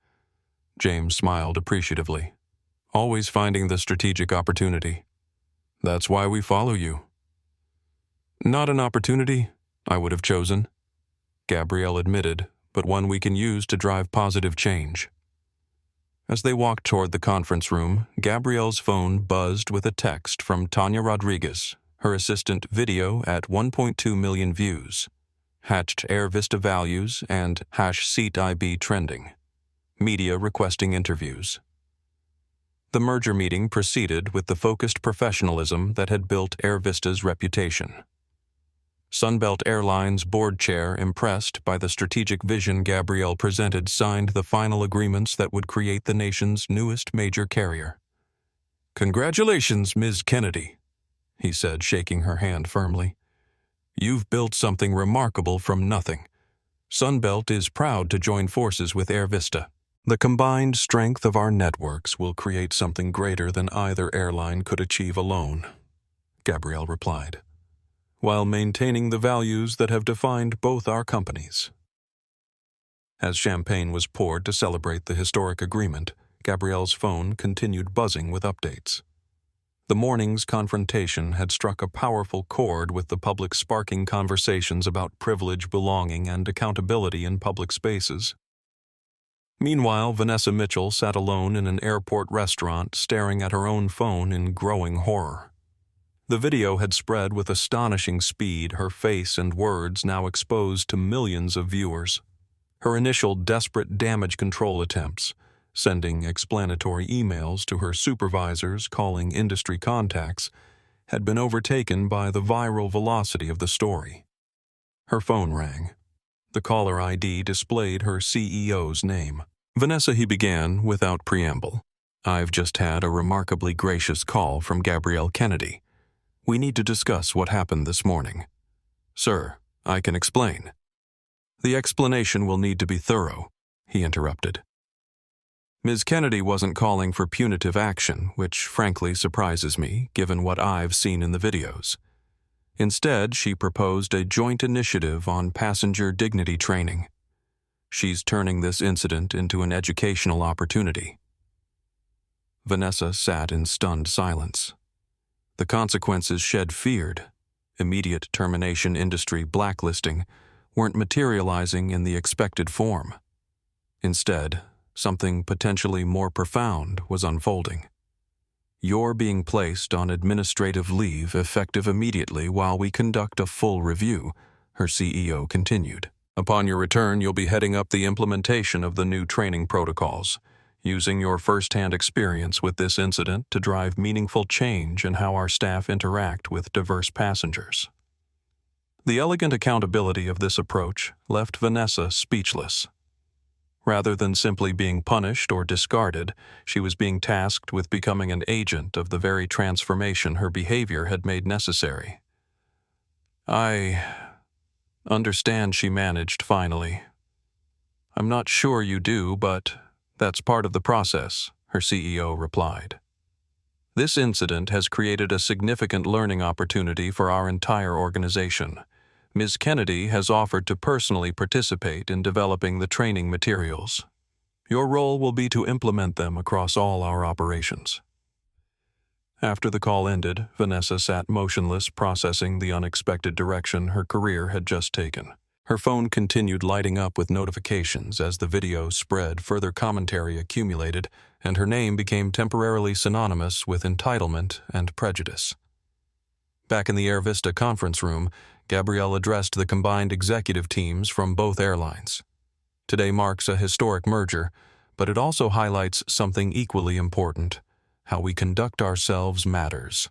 James smiled appreciatively. "Always finding the strategic opportunity. That's why we follow you." "Not an opportunity I would have chosen," Gabrielle admitted, "but one we can use to drive positive change." As they walked toward the conference room, Gabrielle's phone buzzed with a text from Tanya Rodriguez, her assistant. "Video at 1.2 million views. #AirVista values and #SeatIB trending. Media requesting interviews." The merger meeting proceeded with the focused professionalism that had built AirVista's reputation. Sunbelt Airlines board chair, impressed by the strategic vision Gabrielle presented, signed the final agreements that would create the nation's newest major carrier. "Congratulations, Ms. Kennedy," he said, shaking her hand firmly. "You've built something remarkable from nothing. Sunbelt is proud to join forces with AirVista. The combined strength of our networks will create something greater than either airline could achieve alone," Gabrielle replied, "while maintaining the values that have defined both our companies." As champagne was poured to celebrate the historic agreement, Gabrielle's phone continued buzzing with updates. The morning's confrontation had struck a powerful chord with the public, sparking conversations about privilege, belonging, and accountability in public spaces. Meanwhile, Vanessa Mitchell sat alone in an airport restaurant, staring at her own phone in growing horror. The video had spread with astonishing speed, her face and words now exposed to millions of viewers. Her initial desperate damage control attempts, sending explanatory emails to her supervisors, calling industry contacts, had been overtaken by the viral velocity of the story. Her phone rang. The caller ID displayed her CEO's name. "Vanessa," he began without preamble, "I've just had a remarkably gracious call from Gabrielle Kennedy. We need to discuss what happened this morning." "Sir, I can explain." "The explanation will need to be thorough," he interrupted. "Ms. Kennedy wasn't calling for punitive action, which frankly surprises me, given what I've seen in the videos. Instead, she proposed a joint initiative on passenger dignity training. She's turning this incident into an educational opportunity." Vanessa sat in stunned silence. The consequences shed feared, immediate termination, industry blacklisting, weren't materializing in the expected form. Instead, something potentially more profound was unfolding. You're being placed on administrative leave effective immediately while we conduct a full review, her CEO continued. Upon your return, you'll be heading up the implementation of the new training protocols, using your first-hand experience with this incident to drive meaningful change in how our staff interact with diverse passengers. The elegant accountability of this approach left Vanessa speechless. Rather than simply being punished or discarded, she was being tasked with becoming an agent of the very transformation her behavior had made necessary. I understand, she managed finally. I'm not sure you do, but that's part of the process, her CEO replied. This incident has created a significant learning opportunity for our entire organization. Ms. Kennedy has offered to personally participate in developing the training materials. Your role will be to implement them across all our operations. After the call ended, Vanessa sat motionless, processing the unexpected direction her career had just taken. Her phone continued lighting up with notifications as the video spread, further commentary accumulated, and her name became temporarily synonymous with entitlement and prejudice. Back in the AirVista conference room, Gabrielle addressed the combined executive teams from both airlines. Today marks a historic merger, but it also highlights something equally important: how we conduct ourselves matters.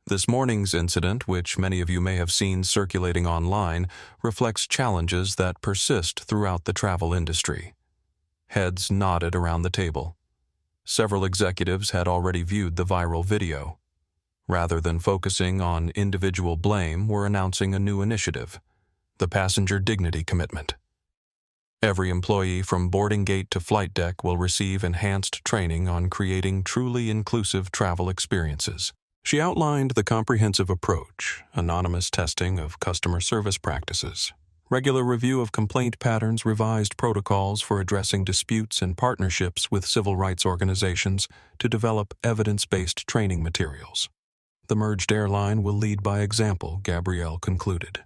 This morning's incident, which many of you may have seen circulating online, reflects challenges that persist throughout the travel industry. Heads nodded around the table. Several executives had already viewed the viral video. Rather than focusing on individual blame, we're announcing a new initiative: the Passenger Dignity Commitment. Every employee from boarding gate to flight deck will receive enhanced training on creating truly inclusive travel experiences. She outlined the comprehensive approach: anonymous testing of customer service practices, regular review of complaint patterns, revised protocols for addressing disputes, and partnerships with civil rights organizations to develop evidence-based training materials. The merged airline will lead by example, Gabrielle concluded.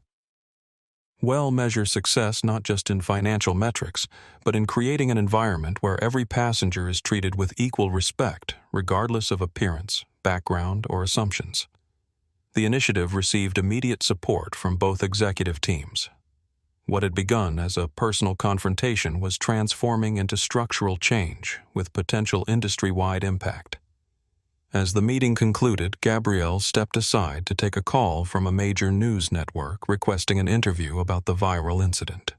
We'll measure success not just in financial metrics, but in creating an environment where every passenger is treated with equal respect, regardless of appearance, background, or assumptions. The initiative received immediate support from both executive teams. What had begun as a personal confrontation was transforming into structural change with potential industry-wide impact. As the meeting concluded, Gabrielle stepped aside to take a call from a major news network requesting an interview about the viral incident.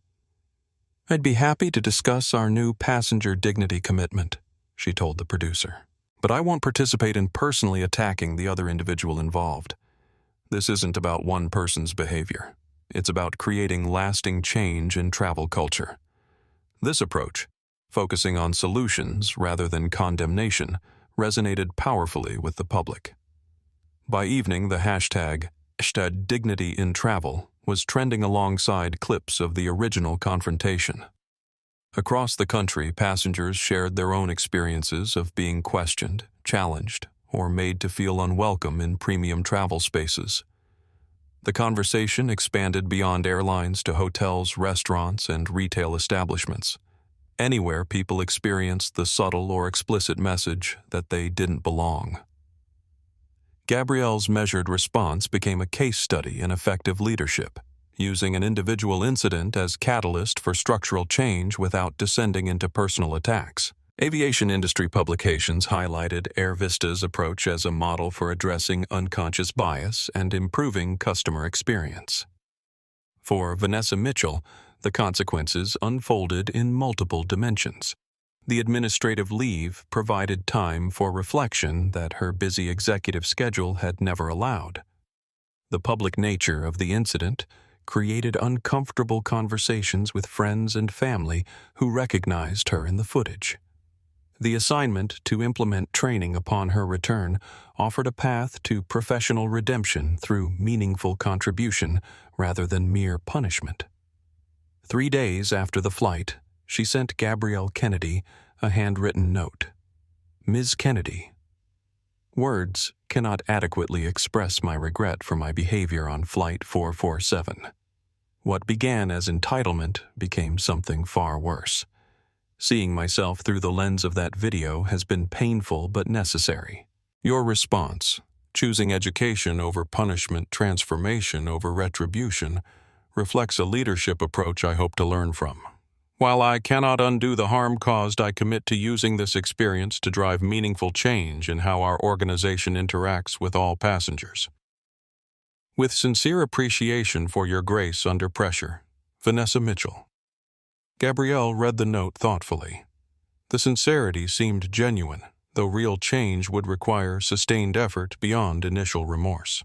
"I'd be happy to discuss our new passenger dignity commitment," she told the producer. "But I won't participate in personally attacking the other individual involved. This isn't about one person's behavior. It's about creating lasting change in travel culture." This approach, focusing on solutions rather than condemnation, resonated powerfully with the public. By evening, the hashtag #DignityInTravel was trending alongside clips of the original confrontation. Across the country, passengers shared their own experiences of being questioned, challenged, or made to feel unwelcome in premium travel spaces. The conversation expanded beyond airlines to hotels, restaurants, and retail establishments. Anywhere people experienced the subtle or explicit message that they didn't belong. Gabrielle's measured response became a case study in effective leadership, using an individual incident as catalyst for structural change without descending into personal attacks. Aviation industry publications highlighted AirVista's approach as a model for addressing unconscious bias and improving customer experience. For Vanessa Mitchell, the consequences unfolded in multiple dimensions. The administrative leave provided time for reflection that her busy executive schedule had never allowed. The public nature of the incident created uncomfortable conversations with friends and family who recognized her in the footage. The assignment to implement training upon her return offered a path to professional redemption through meaningful contribution rather than mere punishment. 3 days after the flight, she sent Gabrielle Kennedy a handwritten note. "Ms. Kennedy, words cannot adequately express my regret for my behavior on Flight 447. What began as entitlement became something far worse. Seeing myself through the lens of that video has been painful but necessary. Your response, choosing education over punishment, transformation over retribution, reflects a leadership approach I hope to learn from. While I cannot undo the harm caused, I commit to using this experience to drive meaningful change in how our organization interacts with all passengers. With sincere appreciation for your grace under pressure, Vanessa Mitchell. Gabrielle read the note thoughtfully. The sincerity seemed genuine, though real change would require sustained effort beyond initial remorse.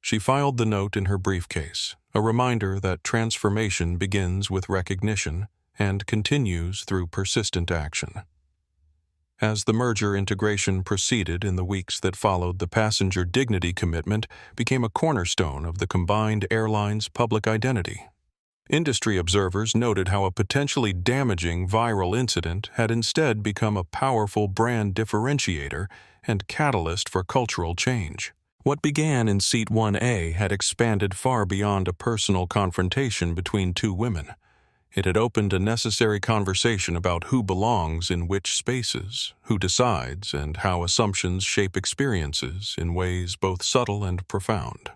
She filed the note in her briefcase, a reminder that transformation begins with recognition and continues through persistent action. As the merger integration proceeded in the weeks that followed, the passenger dignity commitment became a cornerstone of the combined airline's public identity. Industry observers noted how a potentially damaging viral incident had instead become a powerful brand differentiator and catalyst for cultural change. What began in Seat 1A had expanded far beyond a personal confrontation between two women. It had opened a necessary conversation about who belongs in which spaces, who decides, and how assumptions shape experiences in ways both subtle and profound.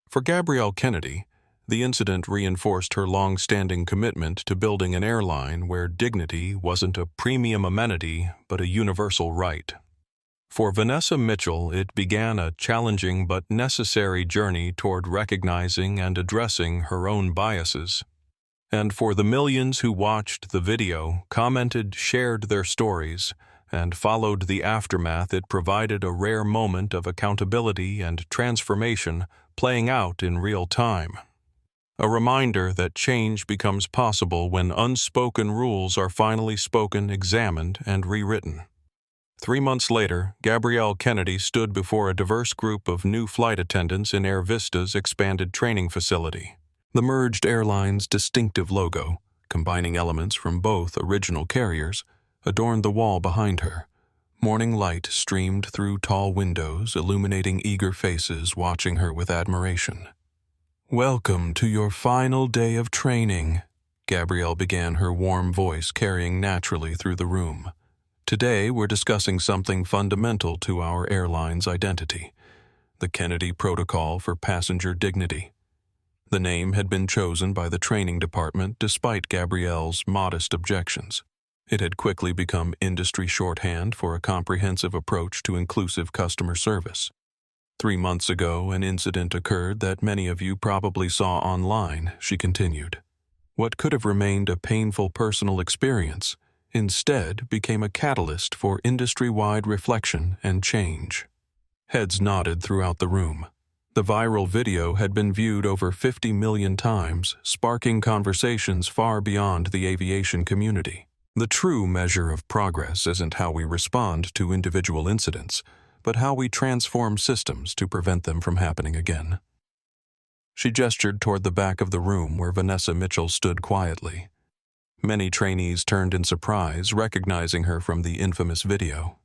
For Gabrielle Kennedy, the incident reinforced her long-standing commitment to building an airline where dignity wasn't a premium amenity but a universal right. For Vanessa Mitchell, it began a challenging but necessary journey toward recognizing and addressing her own biases. And for the millions who watched the video, commented, shared their stories, and followed the aftermath, it provided a rare moment of accountability and transformation playing out in real time. A reminder that change becomes possible when unspoken rules are finally spoken, examined, and rewritten. 3 months later, Gabrielle Kennedy stood before a diverse group of new flight attendants in AirVista's expanded training facility. The merged airline's distinctive logo, combining elements from both original carriers, adorned the wall behind her. Morning light streamed through tall windows, illuminating eager faces watching her with admiration. "Welcome to your final day of training," Gabrielle began, her warm voice carrying naturally through the room. "Today we're discussing something fundamental to our airline's identity, the Kennedy Protocol for Passenger Dignity." The name had been chosen by the training department despite Gabrielle's modest objections. It had quickly become industry shorthand for a comprehensive approach to inclusive customer service. 3 months ago, an incident occurred that many of you probably saw online, she continued. What could have remained a painful personal experience instead became a catalyst for industry-wide reflection and change. Heads nodded throughout the room. The viral video had been viewed over 50 million times, sparking conversations far beyond the aviation community. The true measure of progress isn't how we respond to individual incidents, but how we transform systems to prevent them from happening again. She gestured toward the back of the room where Vanessa Mitchell stood quietly. Many trainees turned in surprise, recognizing her from the infamous video.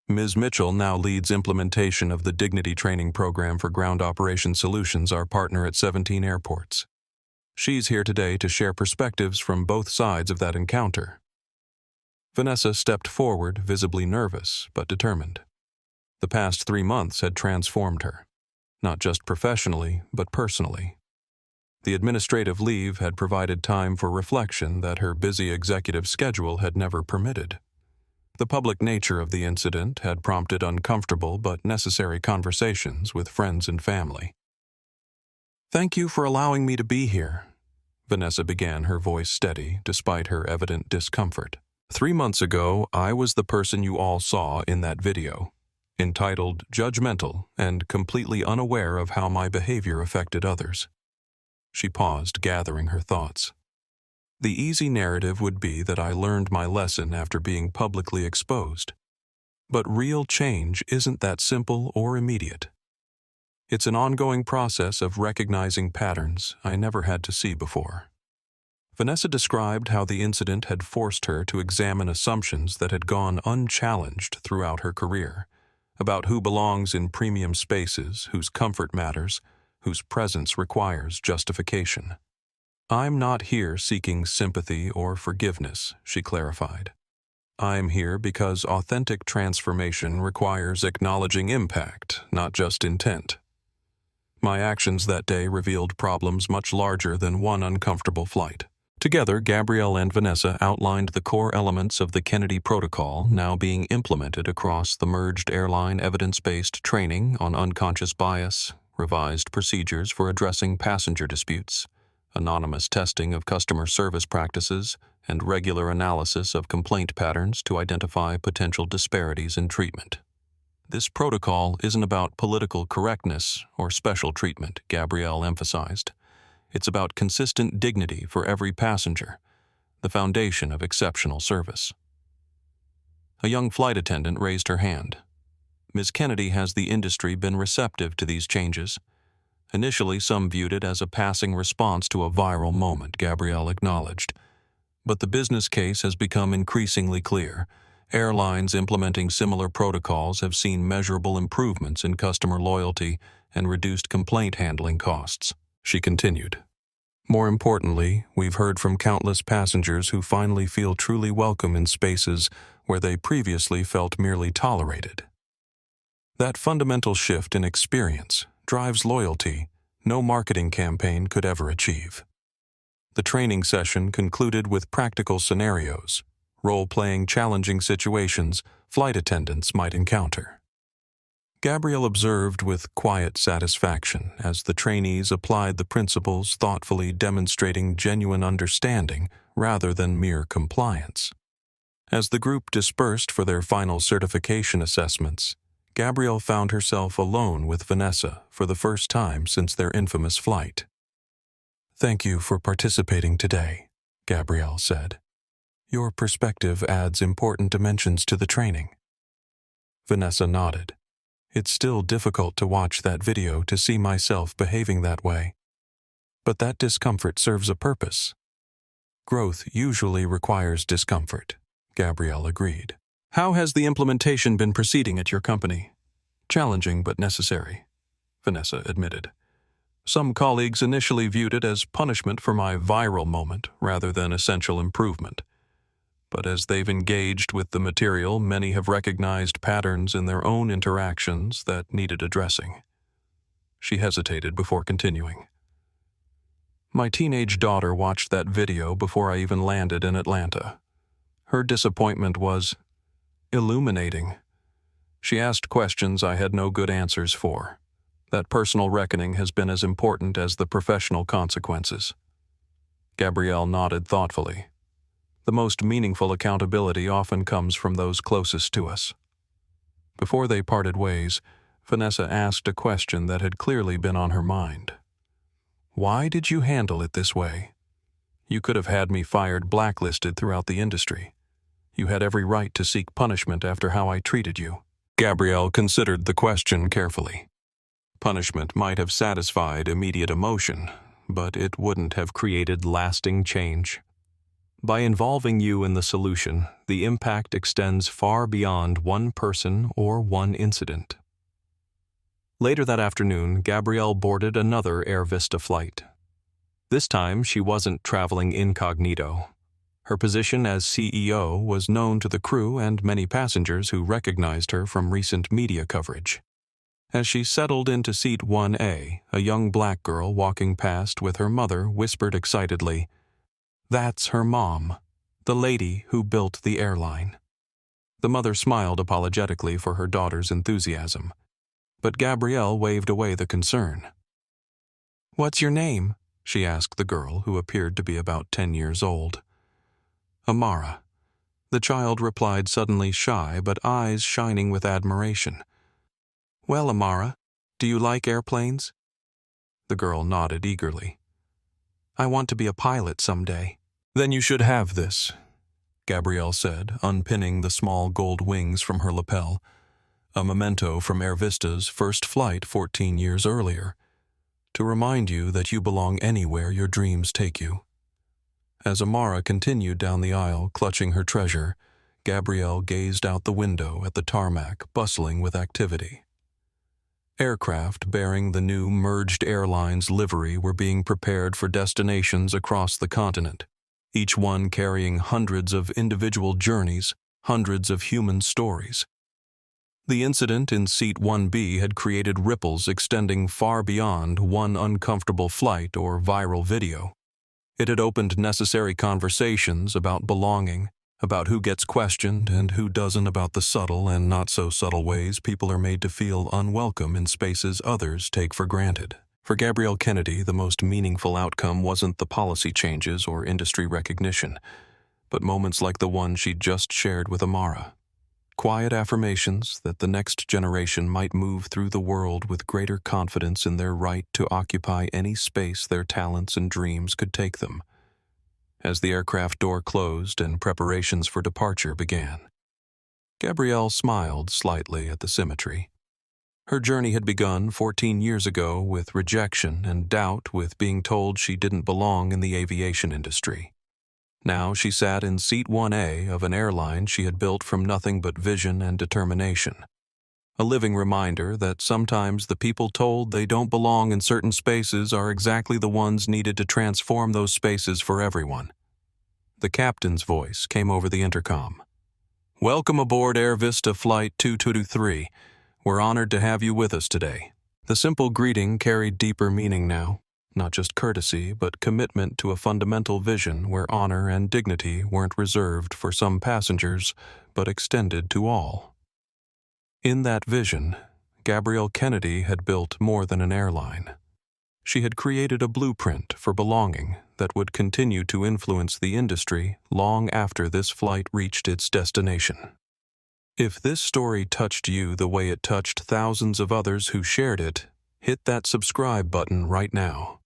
Ms. Mitchell now leads implementation of the Dignity Training Program for Ground Operations Solutions, our partner at 17 airports. She's here today to share perspectives from both sides of that encounter. Vanessa stepped forward, visibly nervous but determined. The past 3 months had transformed her, not just professionally, but personally. The administrative leave had provided time for reflection that her busy executive schedule had never permitted. The public nature of the incident had prompted uncomfortable but necessary conversations with friends and family. "Thank you for allowing me to be here," Vanessa began, her voice steady despite her evident discomfort. 3 months ago, I was the person you all saw in that video, entitled judgmental and completely unaware of how my behavior affected others. She paused, gathering her thoughts. The easy narrative would be that I learned my lesson after being publicly exposed. But real change isn't that simple or immediate. It's an ongoing process of recognizing patterns I never had to see before. Vanessa described how the incident had forced her to examine assumptions that had gone unchallenged throughout her career, about who belongs in premium spaces, whose comfort matters, whose presence requires justification. "I'm not here seeking sympathy or forgiveness," she clarified. I'm here because authentic transformation requires acknowledging impact, not just intent. My actions that day revealed problems much larger than one uncomfortable flight. Together, Gabrielle and Vanessa outlined the core elements of the Kennedy Protocol now being implemented across the merged airline evidence-based training on unconscious bias, revised procedures for addressing passenger disputes, anonymous testing of customer service practices, and regular analysis of complaint patterns to identify potential disparities in treatment. This protocol isn't about political correctness or special treatment, Gabrielle emphasized. It's about consistent dignity for every passenger, the foundation of exceptional service. A young flight attendant raised her hand. Ms. Kennedy, has the industry been receptive to these changes? Initially, some viewed it as a passing response to a viral moment, Gabrielle acknowledged. But the business case has become increasingly clear. Airlines implementing similar protocols have seen measurable improvements in customer loyalty and reduced complaint handling costs, she continued. More importantly, we've heard from countless passengers who finally feel truly welcome in spaces where they previously felt merely tolerated. That fundamental shift in experience drives loyalty no marketing campaign could ever achieve. The training session concluded with practical scenarios, role-playing challenging situations flight attendants might encounter. Gabrielle observed with quiet satisfaction as the trainees applied the principles, thoughtfully demonstrating genuine understanding rather than mere compliance. As the group dispersed for their final certification assessments, Gabrielle found herself alone with Vanessa for the first time since their infamous flight. "Thank you for participating today," Gabrielle said. "Your perspective adds important dimensions to the training." Vanessa nodded. "It's still difficult to watch that video to see myself behaving that way. But that discomfort serves a purpose." "Growth usually requires discomfort," Gabrielle agreed. "How has the implementation been proceeding at your company?" "Challenging but necessary," Vanessa admitted. "Some colleagues initially viewed it as punishment for my viral moment rather than essential improvement. But as they've engaged with the material, many have recognized patterns in their own interactions that needed addressing." She hesitated before continuing. "My teenage daughter watched that video before I even landed in Atlanta. Her disappointment was illuminating. She asked questions I had no good answers for. That personal reckoning has been as important as the professional consequences." Gabrielle nodded thoughtfully. "The most meaningful accountability often comes from those closest to us." Before they parted ways, Vanessa asked a question that had clearly been on her mind. "Why did you handle it this way? You could have had me fired, blacklisted throughout the industry. You had every right to seek punishment after how I treated you." Gabrielle considered the question carefully. Punishment might have satisfied immediate emotion, but it wouldn't have created lasting change. By involving you in the solution, the impact extends far beyond one person or one incident. Later that afternoon, Gabrielle boarded another AirVista flight. This time, she wasn't traveling incognito. Her position as CEO was known to the crew and many passengers who recognized her from recent media coverage. As she settled into seat 1A, a young black girl walking past with her mother whispered excitedly, "That's her mom, the lady who built the airline." The mother smiled apologetically for her daughter's enthusiasm, but Gabrielle waved away the concern. "What's your name?" she asked the girl, who appeared to be about 10 years old. "Amara." The child replied, suddenly shy but eyes shining with admiration. "Well, Amara, do you like airplanes?" The girl nodded eagerly. "I want to be a pilot someday." "Then you should have this," Gabrielle said, unpinning the small gold wings from her lapel, a memento from AirVista's first flight 14 years earlier, to remind you that you belong anywhere your dreams take you. As Amara continued down the aisle, clutching her treasure, Gabrielle gazed out the window at the tarmac, bustling with activity. Aircraft bearing the new merged airlines livery were being prepared for destinations across the continent, each one carrying hundreds of individual journeys, hundreds of human stories. The incident in Seat 1B had created ripples extending far beyond one uncomfortable flight or viral video. It had opened necessary conversations about belonging, about who gets questioned and who doesn't, about the subtle and not-so-subtle ways people are made to feel unwelcome in spaces others take for granted. For Gabrielle Kennedy, the most meaningful outcome wasn't the policy changes or industry recognition, but moments like the one she'd just shared with Amara. Quiet affirmations that the next generation might move through the world with greater confidence in their right to occupy any space their talents and dreams could take them. As the aircraft door closed and preparations for departure began, Gabrielle smiled slightly at the symmetry. Her journey had begun 14 years ago with rejection and doubt, with being told she didn't belong in the aviation industry. Now she sat in Seat 1A of an airline she had built from nothing but vision and determination. A living reminder that sometimes the people told they don't belong in certain spaces are exactly the ones needed to transform those spaces for everyone. The captain's voice came over the intercom. "Welcome aboard AirVista Flight 223. We're honored to have you with us today." The simple greeting carried deeper meaning now. Not just courtesy, but commitment to a fundamental vision where honor and dignity weren't reserved for some passengers, but extended to all. In that vision, Gabrielle Kennedy had built more than an airline. She had created a blueprint for belonging that would continue to influence the industry long after this flight reached its destination. If this story touched you the way it touched thousands of others who shared it, hit that subscribe button right now.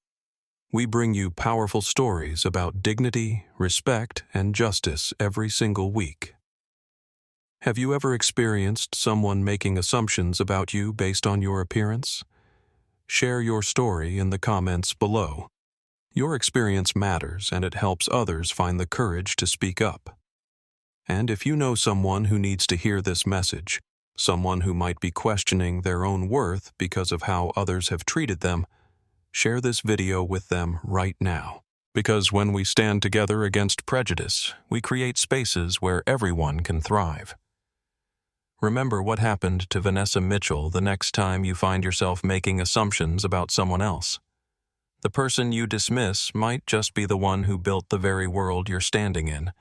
We bring you powerful stories about dignity, respect, and justice every single week. Have you ever experienced someone making assumptions about you based on your appearance? Share your story in the comments below. Your experience matters, and it helps others find the courage to speak up. And if you know someone who needs to hear this message, someone who might be questioning their own worth because of how others have treated them, share this video with them right now. Because when we stand together against prejudice, we create spaces where everyone can thrive. Remember what happened to Vanessa Mitchell the next time you find yourself making assumptions about someone else. The person you dismiss might just be the one who built the very world you're standing in.